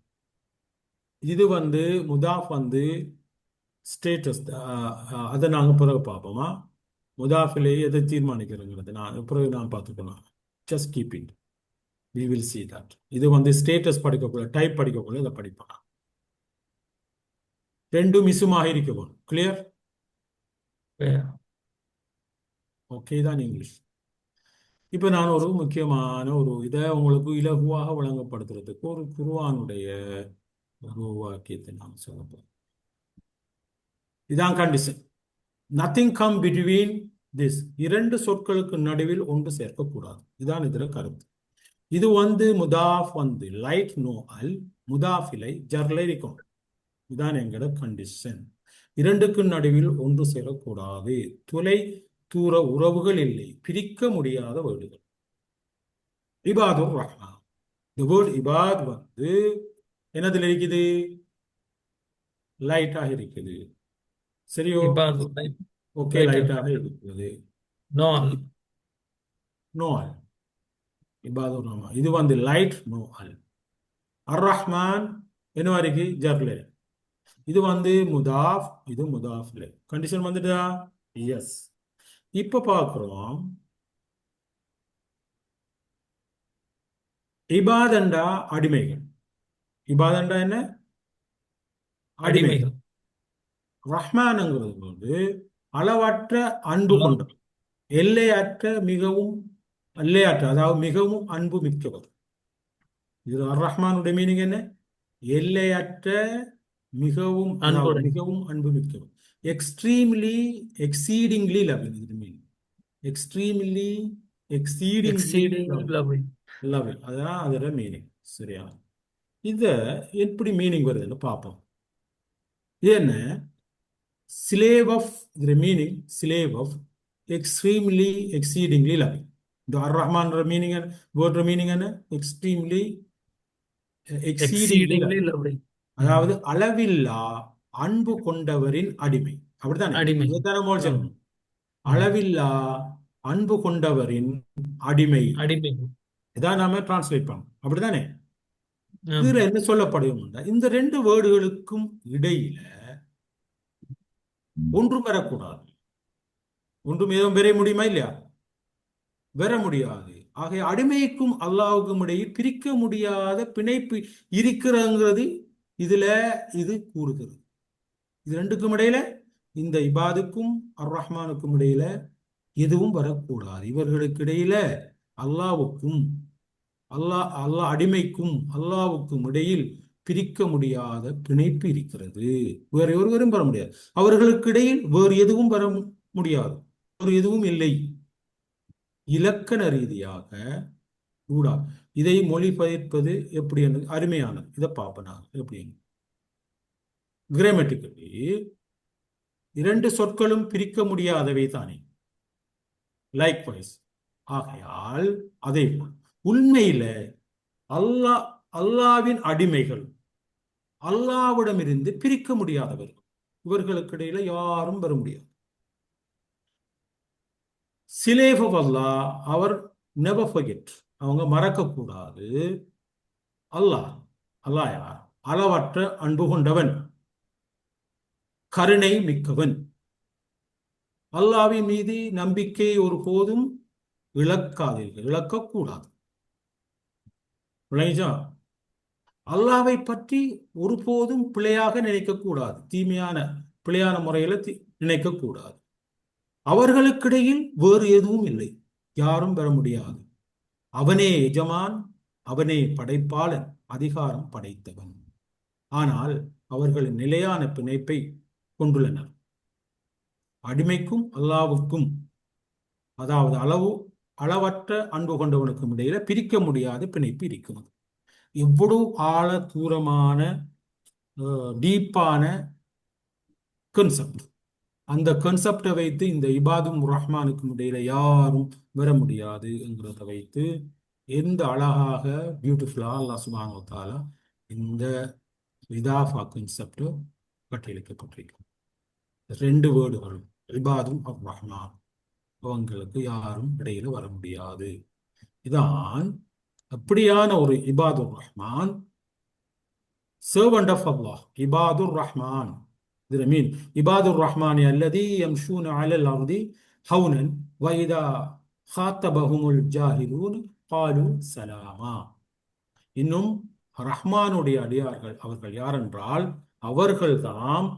இது வந்து முதாஃப் வந்து ஸ்டேட்டஸ். அதை நாங்கள் பிறகு பார்ப்போமா? முதாஃபிலே எதை தீர்மானிக்கிறோங்கிறது பிறகு நான் பார்த்துக்கலாம். Just keep it, we will see that. இது வந்து ஸ்டேட்டஸ் படிக்கக்கூடாது, டைப் படிக்கக்கூடாது, இதை படிப்போம். ரெண்டும் மிசுமாக இருக்கணும். கிளியர்? கிளியர். ஓகே தான் இங்கிலீஷ். இப்போ நான் ஒரு முக்கியமான ஒரு இதை உங்களுக்கு இலகுவாக வழங்கப்படுத்துறதுக்கு ஒரு குர்ஆனுடைய ஒரு வாக்கியத்தை நான் சொல்லப்போம். இதான் condition. Nothing come between this. இரண்டு சொற்களுக்கு நடுவில் ஒன்று சேர்க்கக்கூடாது. இதான் இதுல கருத்து. இது வந்து முதாஃப் வந்து லைட் நோ அல், முதாஃபிலை ஜர்ல இருக்கும். இதான் எங்களோட கண்டிஷன். இரண்டுக்கு நடுவில் ஒன்று சேரக்கூடாது. துளை தூர உறவுகள் இல்லை, பிரிக்க முடியாத வேர்டுகள். இபாதுர் ரஹ்மான். இந்த வேர்டு இபாத் வந்து என்னதுல இருக்குது? லைட்டாக இருக்குது. சரியோ? இபாது லைட். ஓகே, லைட்டாக இருக்குது. நோ அல். நோ அல். இபாதுர் ரஹ்மான் இது வந்து லைட் நோ அல். அர் ரஹ்மான் என்ன இருக்கு? ஜர்ல. இது வந்து முதாஃப், இது முதாஃப்ல. கண்டிஷன் வந்துட்டா? எஸ். இப்ப பார்க்கிறோம், இபாதண்டா அடிமைகள். இபாதண்டா என்ன? அடிமைகள். அடிமைகள். ரஹ்மான்ங்கிறது வந்து அளவற்ற அன்பு கொண்டவர், எல்லையற்ற மிகவும் எல்லையற்ற, அதாவது மிகவும் அன்பு மிக்கவர். இது அர் ரஹ்மானுடைய மீனிங் என்ன? எல்லையற்ற மிகவும் அன்புடன். மிகவும் அன்பு மிக்கவர். Extremely exceedingly loving. இது meaning. Extremely exceedingly exceeding loving. Loving, அதான் அதோட மீனிங். சரியா? இத எப்படி மீனிங் வருதுன்னு பார்ப்போம். என்ன ஸ்லேவ் ஆஃப், இதோட meaning slave of extremely exceedingly loving. இந்த அர் ரஹ்மான் மீனிங், வேர்ட் மீனிங் என்ன? Extremely exceedingly exceedingly loving. அதாவது அளவில்லா அன்பு கொண்டவரின் அடிமை. அப்படித்தானே? அடிமை. இதுதானே மோல் சொல்லணும். அளவில்லா அன்பு கொண்டவரின் அடிமை. அடிமை. இதான் நாம டிரான்ஸ்லேட் பண்ணோம். அப்படித்தானே? ஆம். இதுல என்ன சொல்லப்படும்? இந்த ரெண்டு வேர்டுகளுக்கும் இடையில ஒன்றும் வரக்கூடாது. ஒன்றும் எதுவும் பெற முடியுமா இல்லையா? பெற முடியாது. ஆகிய அடிமைக்கும் அல்லாஹ்வுக்கும் இடையில் பிரிக்க முடியாத பிணைப்பு இருக்கிறங்கிறது இதுல இது கூறுகிறது. இது ரெண்டுக்கும் இடையில, இந்த இபாதுக்கும் அர் ரஹ்மானுக்கும் இடையில எதுவும் வரக்கூடாது. இவர்களுக்கு இடையில அல்லாஹ்வுக்கும் அல்லாஹ் அடிமைக்கும் அல்லாஹ்வுக்கும் இடையில் பிரிக்க முடியாத பிணைப்பு இருக்கிறது. வேற ஒருவரும் பெற முடியாது. அவர்களுக்கு இடையில் வேறு எதுவும் பெற முடியாது. வேறு எதுவும் இல்லை. இலக்கண ரீதியாக ஊடா இதை மொழிபெயர்ப்பது எப்படி என்று அருமையானது. இதை பார்ப்பேன் நான் எப்படி. கிராமட்டிக்கலி இரண்டு சொற்களும் பிரிக்க முடியாதவை தானே. லைக்வைஸ். ஆகையால் அதே போல் உண்மையில அல்லாவின் அடிமைகள் அல்லாவிடமிருந்து பிரிக்க முடியாதவர்கள். இவர்களுக்கு இடையில யாரும் பெற முடியாது. சிலேஃப் ஆஃப் அல்லாஹ், அவர் நெவர் ஃபர்கெட், அவங்க மறக்கக்கூடாது. அல்லாஹ் யார்? அளவற்ற அன்பு கொண்டவன், கருணை மிக்கவன். அல்லாஹ்வின் மீது நம்பிக்கை ஒருபோதும் இழக்காதீர்கள், இழக்கக்கூடாது. விளங்கிச்சா? அல்லாஹ்வை பற்றி ஒருபோதும் பிழையாக நினைக்கக்கூடாது. பிழையான முறையில நினைக்கக்கூடாது. அவர்களுக்கிடையில் வேறு எதுவும் இல்லை, யாரும் பெற முடியாது. அவனே எஜமான், அவனே படைப்பாளன், அதிகாரம் படைத்தவன். ஆனால் அவர்கள் நிலையான பிணைப்பை கொண்டுள்ளனர். அடிமைக்கும் அல்லாஹ்வுக்கும், அதாவது அளவற்ற அன்பு கொண்டவனுக்கும் இடையில பிரிக்க முடியாத பிணைப்பு இருக்கிறது. எவ்வளவு ஆழ தூரமான டீப்பான கான்செப்ட். அந்த கான்செப்டை வைத்து இந்த இபாதும் ரஹ்மானுக்கும் இடையில யாரும் வர முடியாது என்கிறத வைத்து எந்த அழகாக பியூட்டிஃபுல்லா அல்லாஹ் சுப்ஹானஹு வ தஆலா இந்த இதாஃபா கான்செப்ட் கட்டளைக்கப்பட்டிருக்கு. ரெண்டு வேர்டுகளும் இபாதும் அர் ரஹ்மான், அவங்களுக்கு யாரும் இடையில வர முடியாது. இதான் அப்படியான ஒரு இபாதுர் Rahman, servant of Allah, இபாதுர் Rahman. இது மீன் இபாதுர் ரஹ்மான் அல்லதி யம்ஷூன அலல் அர்தி ஹவுனன் வ இதா ஹாத்தபஹுமுல் ஜாஹிலூன் காலு சலாமா. இன்னும் ரஹ்மானுடைய அடியார்கள் அவர்கள் யாரென்றால் அவர்கள் தாம்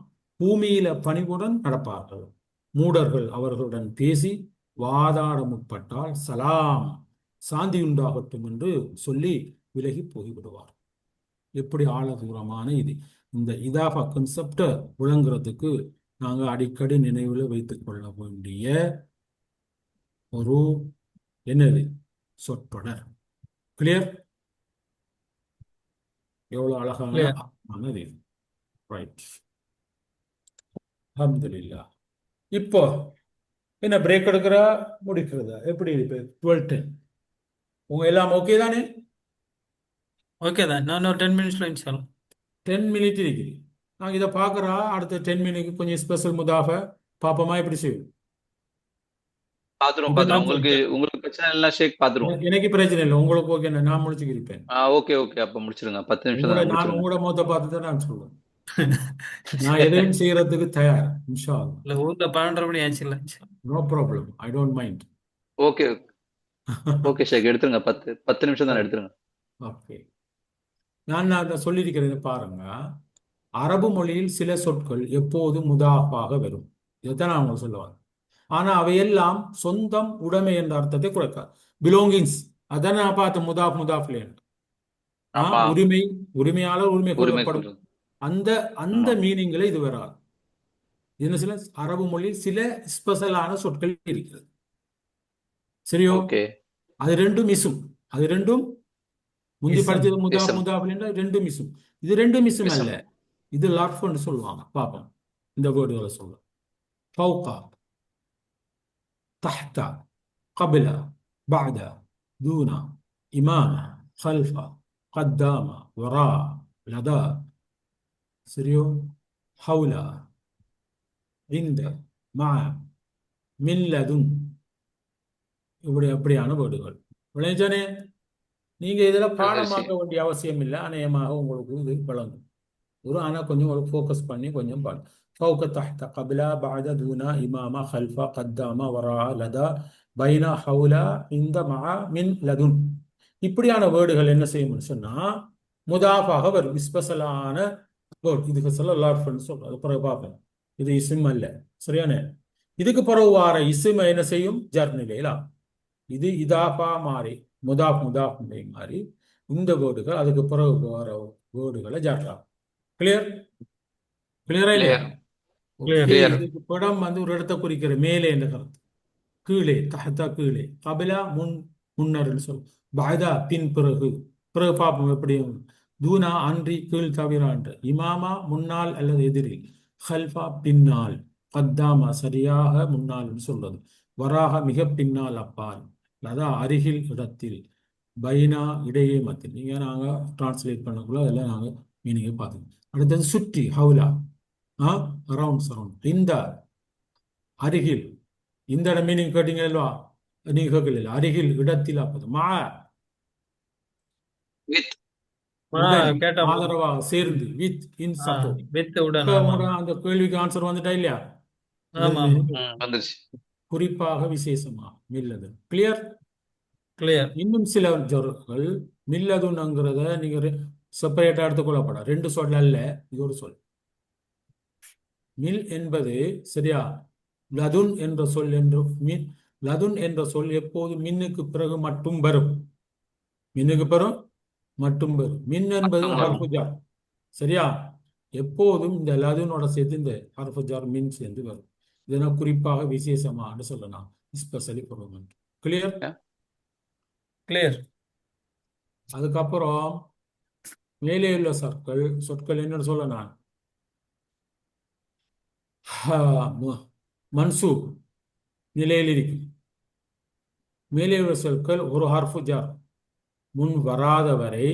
பூமியில பணிவுடன் நடப்பார்கள். மூடர்கள் அவர்களுடன் பேசி வாதாட முற்பட்டால் சலாம், சாந்தி உண்டாகட்டும் என்று சொல்லி விலகி போய்விடுவார். எப்படி ஆழ தூரமான இது. இந்த இதாஃபா கான்செப்டை விளங்குறதுக்கு நாங்கள் அடிக்கடி நினைவில் வைத்துக் கொள்ள வேண்டிய ஒரு என்னது சொற்றொடர். கிளியர்? எவ்வளவு அழகானது. ரைட், அல்ஹம்துலில்லாஹ். இப்போ என்ன பிரேக் எடுக்கிறா முடிக்கிறதா எப்படி? இப்போ 12:10 உங்க எல்லாம் ஓகே தானே? ஓகே தான். நான் ஒரு 10 மினிட்ஸ்ல இன்ஷால்லா. 10 மினிட் இருக்குது. நாங்கள் இதை பார்க்குறா அடுத்த 10 மினிட் கொஞ்சம் ஸ்பெஷல் முதாஃப பாப்போமா எப்படி செய்யும்? பாத்துருவோம் இப்போ பாத்துருவோம். உங்களுக்கு பிரச்சனை இல்லைன்னா ஷேக் பாத்துருவோம். எனக்கு பிரச்சனை இல்லை, உங்களுக்கு ஓகே, நான் முடிச்சுக்கிருப்பேன். ஓகே ஓகே, அப்ப முடிச்சிருங்க. 10 நிமிஷம் தான் நான் முடிச்சிருங்க. உங்களோட முகத்தை பார்த்து தான் நான் சொல்லுவேன். நான் எதையும் செய்யறதுக்கு தயார் இன்ஷா அல்லாஹ். இல்ல ஊர்ல 12:30 மணி ஆச்சு இல்ல. No problem, I don't mind. Okay okay ஷேக், எடுத்துருங்க. 10 நிமிஷம் தானே, எடுத்துருங்க. ஓகே, நான் சொல்லியிருக்கிறேன் பாருங்க. அரபு மொழியில் சில சொற்கள் எப்போதும் முதாஃபாக வரும். இதைத்தான் நான் உங்களுக்கு சொல்லுவாங்க. ஆனா அவையெல்லாம் சொந்தம், உடைமை என்ற அர்த்தத்தை குறைக்காது. பிலோங்கிங்ஸ், அதான் நான் பார்த்த முதாஃப்ல ஆமா, உரிமையாளர், உரிமை உரிமை கொள்ளப்படும் கொள்றது. அந்த ஆமா மீனிங்ல இது வராது. இது சில அரபு மொழியில் சில ஸ்பெஷலான சொற்கள் இருக்கிறது. சரியோ? ஓகே. அது ரெண்டும் மிஸ்ஸும். அது ரெண்டும் முந்தி இஸ்ம். படிச்சது இஸ்ம். முதாஃப்ல ரெண்டும் மிஸ்ஸும். இது ரெண்டும் மிஸ்ஸும் அல்ல. இஸ்ம். இது லர்ஃப்னு சொல்லுவாங்க. பாப்போம் இந்த வேர்டுகளை சொல்ல. ஃபௌகா, தஹ்த, கபில, பஅத, தூனா, இமாம, خلف, قدام, وراء, لدى. சரியோ? حول, عند, مع, من لدن. அப்படியான வேர்டுகள். விளைஞ்சானே? நீங்க இதுல பாடமாக்க வேண்டிய அவசியம் இல்லை. அநேகமாக உங்களுக்கு இது வழங்கும். ஆனா கொஞ்சம் ஒரு ஃபோக்கஸ் பண்ணி கொஞ்சம் பாடு. فوق تحت قبل بعد دون إمام خلف قدام وراء لدى بين حول عند مع من لدن. இப்படியான வேர்டுகள் என்ன செய்யும்னு சொன்னா முதாஃபாக வரும். ஸ்பெஷலான வேர்ட். இதுக்கு சொல்ல லார்ஃப்னு சொல்றது. பிறகு பார்ப்போம். இது இஸ்ம் அல்ல. சரியானே? இதுக்கு பிறகு வார இஸ்ம் என்ன செய்யும்? ஜர் நிலையில. இது இதாஃபா மாறி முதாஃப் முதாஃப் மாறி இந்த வேர்டுகள் அதுக்கு பிறகு வர வேர்டுகளை ஜர்ரா. கிளியர்? கிளியரா இல்லையா? Clear Clear. ஓகே. கிளியர் இதுக்கு படம் வந்து ஒரு இடத்தை குறிக்கிற மேலே என்ற கருத்து. கீழே தஹத்தா கீழே கபிலா முன்னர்னு சொல்லும். பாய்தா பின் பிறகு பிறகு பார்ப்போம் எப்படி. தூனா அன்றி கீழ் தவிரான்று. இமாமா முன்னால் அல்லது எதிரில். ஹல்ஃபா பின்னால். கத்தாமா சரியாக முன்னால்னு சொல்றது. வராக மிக பின்னால் அப்பால். லதா அருகில் இடத்தில். பைனா இடையே மத்தியில். நீங்க நாங்க டிரான்ஸ்லேட் பண்ணக்குள்ள அதெல்லாம் நாங்க மீனிங்கை பார்த்துக்கோம். அடுத்தது சுற்றி ஹவுலா அரவுண்ட் சரவுண்ட். இந்த அருகில் இந்த இடம் மீனிங் கேட்டீங்களா? நீங்க கேட்கல. அருகில் இடத்தில் அப்பது மா வித் உடன் கேட்டோம். ஆதரவாக சேர்ந்து வித் இன் சப்போர்ட். வித் உடன். ஆமா அந்த கேள்விக்கு ஆன்சர் வந்துட்டா இல்லையா? ஆமா வந்துருச்சு. குறிப்பாக விசேஷமா மில்லது. கிளியர்? கிளியர். இன்னும் சில சொற்கள் மில்லதுன்னுங்கிறத நீங்க செப்பரேட்டா எடுத்துக்கொள்ளப்பட. ரெண்டு சொல் அல்ல, இது ஒரு சொல். மில் என்பது சரியா லதுன் என்ற சொல் என்று லதுன் என்ற சொல் எப்போது மின்னுக்கு பிறகு மட்டும் வரும். மின்னுக்கு பிறகு மட்டும் வரும். மின் என்பது ஹர்ஃபு ஜர். சரியா? எப்போதும் இந்த லதுனோட சேர்த்து இந்த ஹர்ஃபு ஜர் மின் சேர்ந்து வரும். இதனால் குறிப்பாக விசேஷமாக சொல்லலாம். Specially pronoun. கிளியர்? கிளியர். அதுக்கப்புறம் மேலே உள்ள சொற்கள் என்னன்னு சொல்ல நான் மன்சூப் நிலையில் இருக்கும். மேலே உள்ள சொற்கள் ஒரு ஹர்ஃபு ஜர் முன் வராத வரை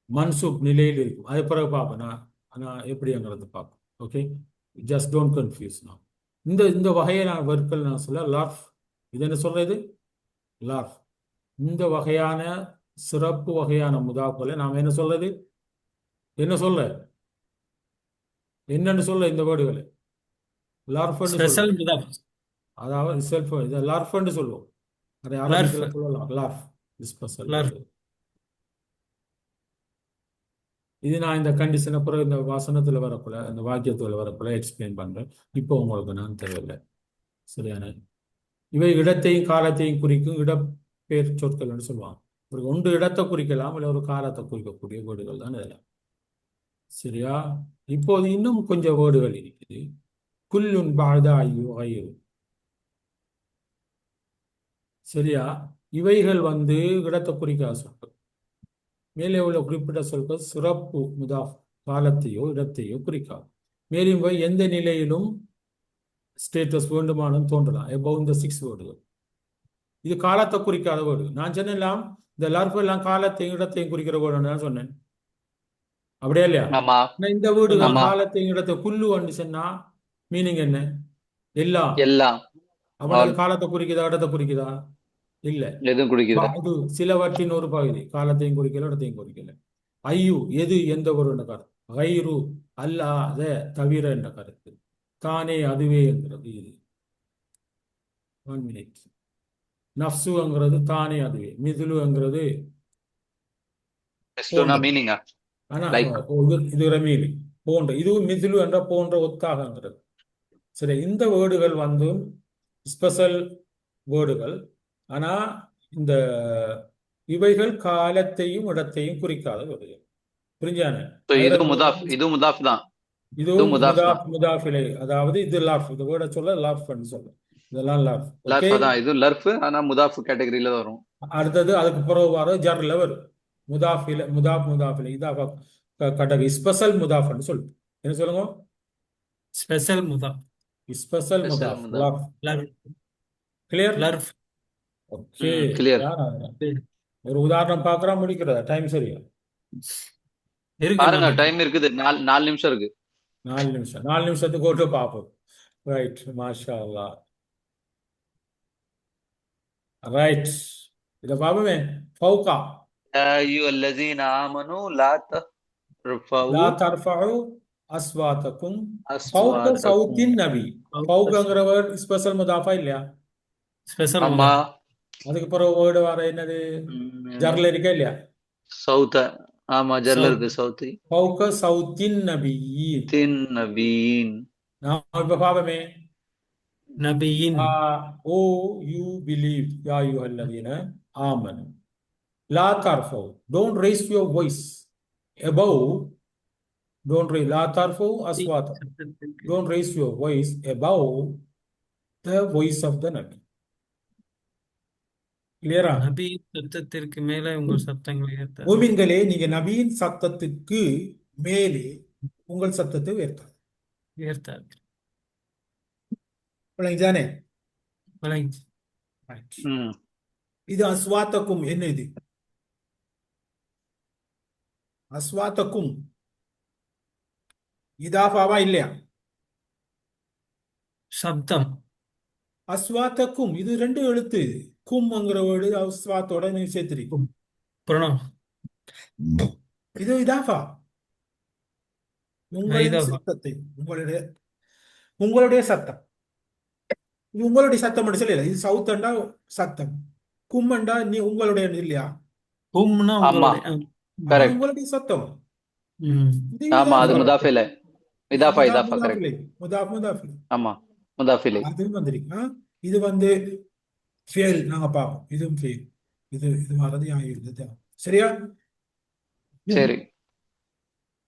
மன்சூப் நிலையில் இருக்கும். அது பிறகு பார்ப்பேன் நான் எப்படிங்கிறது பார்ப்போம். Okay, just don't confuse. நான் இந்த வகையான வற்கள் நான் சொல்ல லார்ஃப். இது என்ன சொல்றது? லார்ஃப். இந்த வகையான சிறப்பு வகையான முதாஃப்களை நாம் என்ன சொல்றது? என்ன சொல்ல? என்னன்னு சொல்ல இந்த வேர்டுகளை லார்ஃப்னு ஸ்பெஷல் சொல்லுவோம். முதாஃப். அதாவது செல்ஃப் இதை லார்ஃப்னு சொல்லுவோம். அதை அரபிக்கில் சொல்லலாம் லார்ஃப். ஸ்பெஷல் லார்ஃப். இது நான் இந்த கண்டிஷனை பிறகு இந்த வசனத்துல வரக்குள்ள இந்த வாக்கியத்துல வரக்குள்ள எக்ஸ்பிளைன் பண்றேன். இப்போ உங்களுக்கு நான் தேவையில்லை. சரியான இவை இடத்தையும் காலத்தையும் குறிக்கும் இடப்பெயர் சொற்கள்னு சொல்லுவாங்க. ஒரு ஒன்று இடத்தை குறிக்கலாம், இல்லை ஒரு காலத்தை குறிக்கக்கூடிய வேர்டுகள் தான் இதெல்லாம். சரியா? இப்போது இன்னும் கொஞ்சம் வேர்டுகள் இருக்குது. குல்லுன் பாதா யுகைரு. சரியா? இவைகள் வந்து இடத்தை குறிக்காத சொற்கள். மேலே உள்ள குறிப்பிட்ட சொற்கள் சிறப்பு முதாஃப் காலத்தையோ இடத்தையோ குறிக்காது. மேலும் இவை எந்த நிலையிலும் ஸ்டேட்டஸ் வேண்டுமானும் தோன்றலாம். எபோவ் இந்த 6 வேர்டுகள். இது காலத்தை குறிக்காத வேர்டு. நான் சொன்னேன் இந்த லார்ஃப் எல்லாம் காலத்தையும் இடத்தையும் குறிக்கிற வேர்டு நான் சொன்னேன். அப்படியே இல்லையா? ஆமா இந்த வீடுகள் ஆமா. காலத்தையும் இடத்தை குல்லு வந்து சொன்னா மீனிங் என்ன? எல்லாம். எல்லாம் அப்ப அது காலத்தை குறிக்குதா இடத்தை குறிக்குதா? இல்ல. எதுவும் குடிக்குது. அது சிலவற்றின் ஒரு பகுதி. காலத்தையும் குறிக்கல இடத்தையும் குறிக்கல. ஐயு எது எந்த ஒரு என்ற கருத்து. கைரு அல்லாத தவிர என்ற கருத்து. தானே அதுவே என்கிறது இது. 1 minute. நஃப்சுங்கிறது தானே அதுவே. மிதுலுங்கிறது மீனிங்கா ஆனா Like. இது ரமீலி போன்ற. இதுவும் மிதுலு என்ற போன்ற ஒத்தாகங்கிறது. சரி, இந்த வேர்டுகள் வந்து ஸ்பெஷல் வேர்டுகள். ஆனா இந்த இவைகள் காலத்தையும் இடத்தையும் குறிக்காத வேர்டுகள். புரிஞ்சானே? இதுவும் முதாஃப் தான். இதுவும் முதாஃப் தான். முதாஃபிலை. அதாவது இது லாஃப். இந்த வேர்டை சொல்ல லாஃப் சொல்ல. இதெல்லாம் லாஃப். லர்ஃப் ஓகே. தான். இது லர்ஃப் ஆனா முதாஃப் கேட்டகரியில வரும். அடுத்தது அதுக்கு பிறகு வர ஜர்ல வரும். முதாஃபிலை இதாஃபா கேட்டகரி. ஸ்பெஷல் முதாஃப்னு சொல்லு. என்ன சொல்லுங்க? ஸ்பெஷல் முதாஃப். ஸ்பெஷல் முதாஃப். லாஃப். லர்ஃப். கிளியர்? லர்ஃப். ஓகே. கிளியர். ஒரு உதாரணம் பார்க்கறா முடிக்கிறதா? டைம் சரியா? இருக்கு பாருங்க, நமக்கு. டைம் இருக்குது. 4 நிமிஷம் இருக்கு. 4 நிமிஷம். 4 நிமிஷத்துக்கு ஓட்டு பார்ப்போம். ரைட். மாஷா அல்லாஹ். ரைட். இத பாப்போமே. ஃபௌகா யா அய்யுஹல்லதீன ஆமனூ லா தர்ஃபஉ லா தர்ஃபஉ அஸ்வாத்தக்கும் ஃபௌக அஸ்வாத்தக்கும் சௌத்தின் நபி. ஃபௌகங்கிற வேர்ட் ஸ்பெஷல் முதாஃபா இல்லையா? ஸ்பெஷல் ஆமா முதாஃபா. அதுக்கு பிறகு வேர்டு வர என்னது? ஜர்ல இருக்கா இல்லையா? சௌத்த ஆமா ஜர்ல சௌத். இருக்கு சௌத்தி ஃபௌக சௌத்தின் நபி. தின் நபீன் நான் இப்ப பாப்பமே. நபியின் ஓ யூ பிலீவ் யா அய்யுஹல்லதீன ஆமனு லா தர்ஃபௌ don't raise your voice above. Don't raise la tarfu aswata. சத்தத்திற்கு Don't raise your voice above the voice of the Nabi. கிளியரா? நபியின் சத்தத்திற்கு மேலே உங்கள் சத்தங்களை உயர்த்தாது. மூமின்களே, நீங்க நபியின் சத்தத்துக்கு மேலே உங்கள் சத்தத்தை உயர்த்தாது. உயர்த்தாது. விளங்கிச்சானே? விளங்கி Right. ம் இது அஸ்வாத்தக்கும். என்ன இது? அஸ்வாத்தக்கும் இதாஃபாவா இல்லையா? சப்தம். அஸ்வாத்தக்கும் இது 2 எழுத்து. கும்ங்கிற வேர்டு அஸ்வாத்தோட நீ சேர்த்திருக்கு. பிரணவ். இது இதாஃபா. உங்களின் இதாஃபா. சத்தத்தை, உங்களுடைய சத்தம். இது உங்களுடைய சத்தம் மட்டும் சொல்லல. இது சவுத்தண்டா சத்தம், கும்மண்டா நீ உங்களுடைய இல்லையா? ஹும்னா ஆமா உங்களுடைய அது கரெக்ட் உங்களுடைய சத்தம். ம். இது ஆமா அது இதாஃபா. முதாஃபில இதாஃபா இதாஃபா கரெக்ட் முதாஃபிலை. முதாஃபிலை. ஆமா முதாஃபிலை அது வந்திருக்கு. இது ஃபெயில். நாங்க பார்ப்போம். இதுவும் ஃபெயில். இது வரது ஆகிருந்தது. சரியா? சரி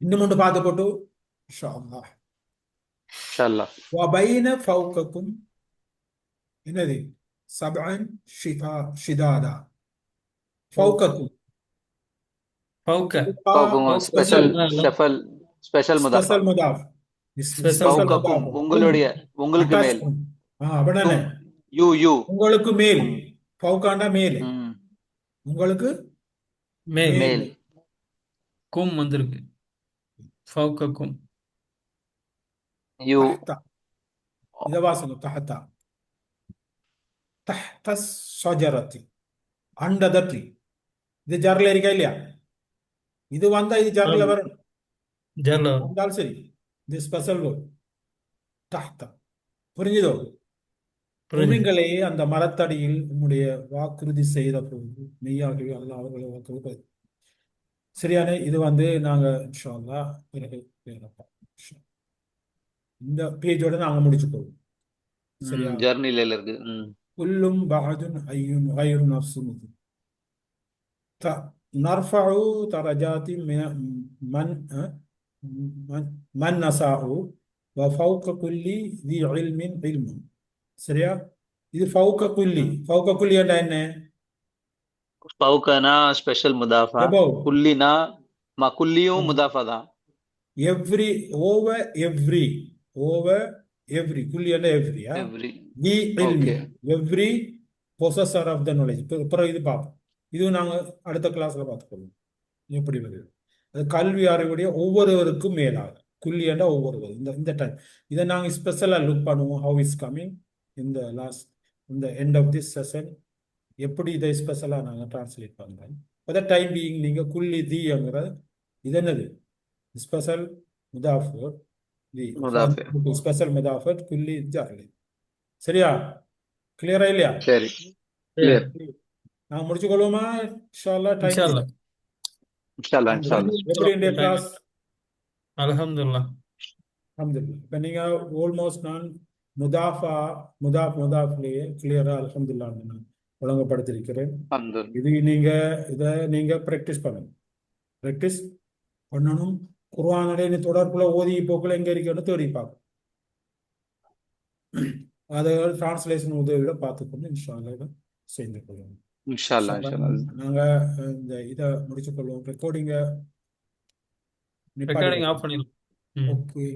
இன்னும் ஒன்று பார்த்து போட்டு இன்ஷா அல்லாஹ். இன்ஷா அல்லாஹ் வபைன ஃபௌகக்கும் என்னது? சப்அன் ஷிதாதா. ஃபௌகக்கும் ஃபௌக. ஸ்பெஷல் ஸ்பெஷல் ஸ்பெஷல் முதாஃபா ஸ்பெஷல் முதாஃப். ஸ்பெஷல் ஃபௌகக்கும் உங்களுக்கு மேல் அப்படிதானே? யூ யூ உங்களுக்கு மேல். ஃபௌகாண்டா மேலே. ம் உங்களுக்கு மேல். மேல் கும் வந்திருக்கு. ஃபௌகக்கும். You Dahdah. இத வாசகம் தஹ்தா. தஹ்த ஷஜரத்தி. Under the tree. இது ஜர்ல இருக்கா இல்லையா? இது வந்தா இது ஜர்ல வரணும். ஜல வந்தாலும் சரி. இது ஸ்பெஷல் வேர்ட். தஹ்தா. புரிஞ்சுதோ? புரிஞ்சு. முமின்களே, அந்த மரத்தடியில் உம்முடைய வாக்குறுதி செய்த போது மெய்யாகவே அல்லாஹ் அவர்களை வாக்குறுதி. சரியானே? இது நாங்க இன்ஷா அல்லாஹ் பிறகு பார்ப்போம். இந்த பேஜோட நாங்க முடிச்சுக்கோம். சரியா? ஜர்னில இருக்கு குல்லும் பஅதுன் ஐயுன் கைரு நஃப்ஸுன் நர்ஃபஉ தரஜாத்தி மன் நஸாஉ வ ஃபௌக குல்லி தி இல்மின் இல்முன். சரியா? இது ஃபௌக குல்லி. ஃபௌக குல்லி என்றா என்ன? ஃபௌகனா ஸ்பெஷல் முதாஃபா above. குல்லினா குல்லியும் முதாஃபா தான் எவ்ரி, ஓவர் எவ்ரி. குல்லி என்றா எவ்ரியா? எவ்ரி தி இல்மி, okay every possessor of the knowledge. பிறகு இது பார்ப்போம். இதுவும் நாங்க அடுத்த கிளாஸ்ல பார்த்துக்கொள்வோம் எப்படி வருது. அது கல்வி அறிவுடைய ஒவ்வொருவருக்கும் மேலாக. குல்லி என்றா ஒவ்வொருவர். இந்த டைம் இதை நாங்க ஸ்பெஷலா லுக் பண்ணுவோம். ஹவு இஸ் கமிங் இந்த லாஸ்ட் இந்த எண்ட் ஆஃப் திஸ் செஷன். எப்படி இதை ஸ்பெஷலா நாங்க டிரான்ஸ்லேட் பண்றோம். for the time being நீங்க குல்லி தீங்கிற இது என்னது? ஸ்பெஷல் முதாஃபர் தி. முதாஃபி ஸ்பெஷல் முதாஃபர் குல்லி ஜாஹிலி. சரியா? கிளியரா இல்லையா? சரி கிளியர் நான் முடிச்சு கொள்வோமா? இன்ஷா அல்லாஹ். டைம் இன்ஷா அல்லாஹ். இன்ஷா அல்லாஹ் இன்ஷா அல்லாஹ் எப்படி இந்த கிளாஸ்? அல்ஹம்துலில்லாஹ். அல்ஹம்துலில்லாஹ். இப்ப நீங்க ஆல்மோஸ்ட் நான் முதாஃப்லயே கிளியரா அல்ஹம்துலில்லாஹ் நான் ஒழுங்குபடுத்தியிருக்கிறேன். இதை நீங்க பிராக்டிஸ் பண்ணணும். குர்ஆனுடைய தொடர்புல ஓதி போக்குல எங்க இருக்குன்னு தேடி பார்க்கணும். அதை டிரான்ஸ்லேஷன் உதவியோட பார்த்துக்கொண்டு இன்ஷா அல்லாஹ் சேர்ந்து கொள்ளுங்க. இன்ஷா அல்லாஹ் இன்ஷா அல்லாஹ் நாங்க இந்த இதை முடிச்சுக்கொள்வோம். ரெக்கார்டிங்க ரெக்கார்டிங் ஆஃப் பண்ணிடலாம். ஓகே.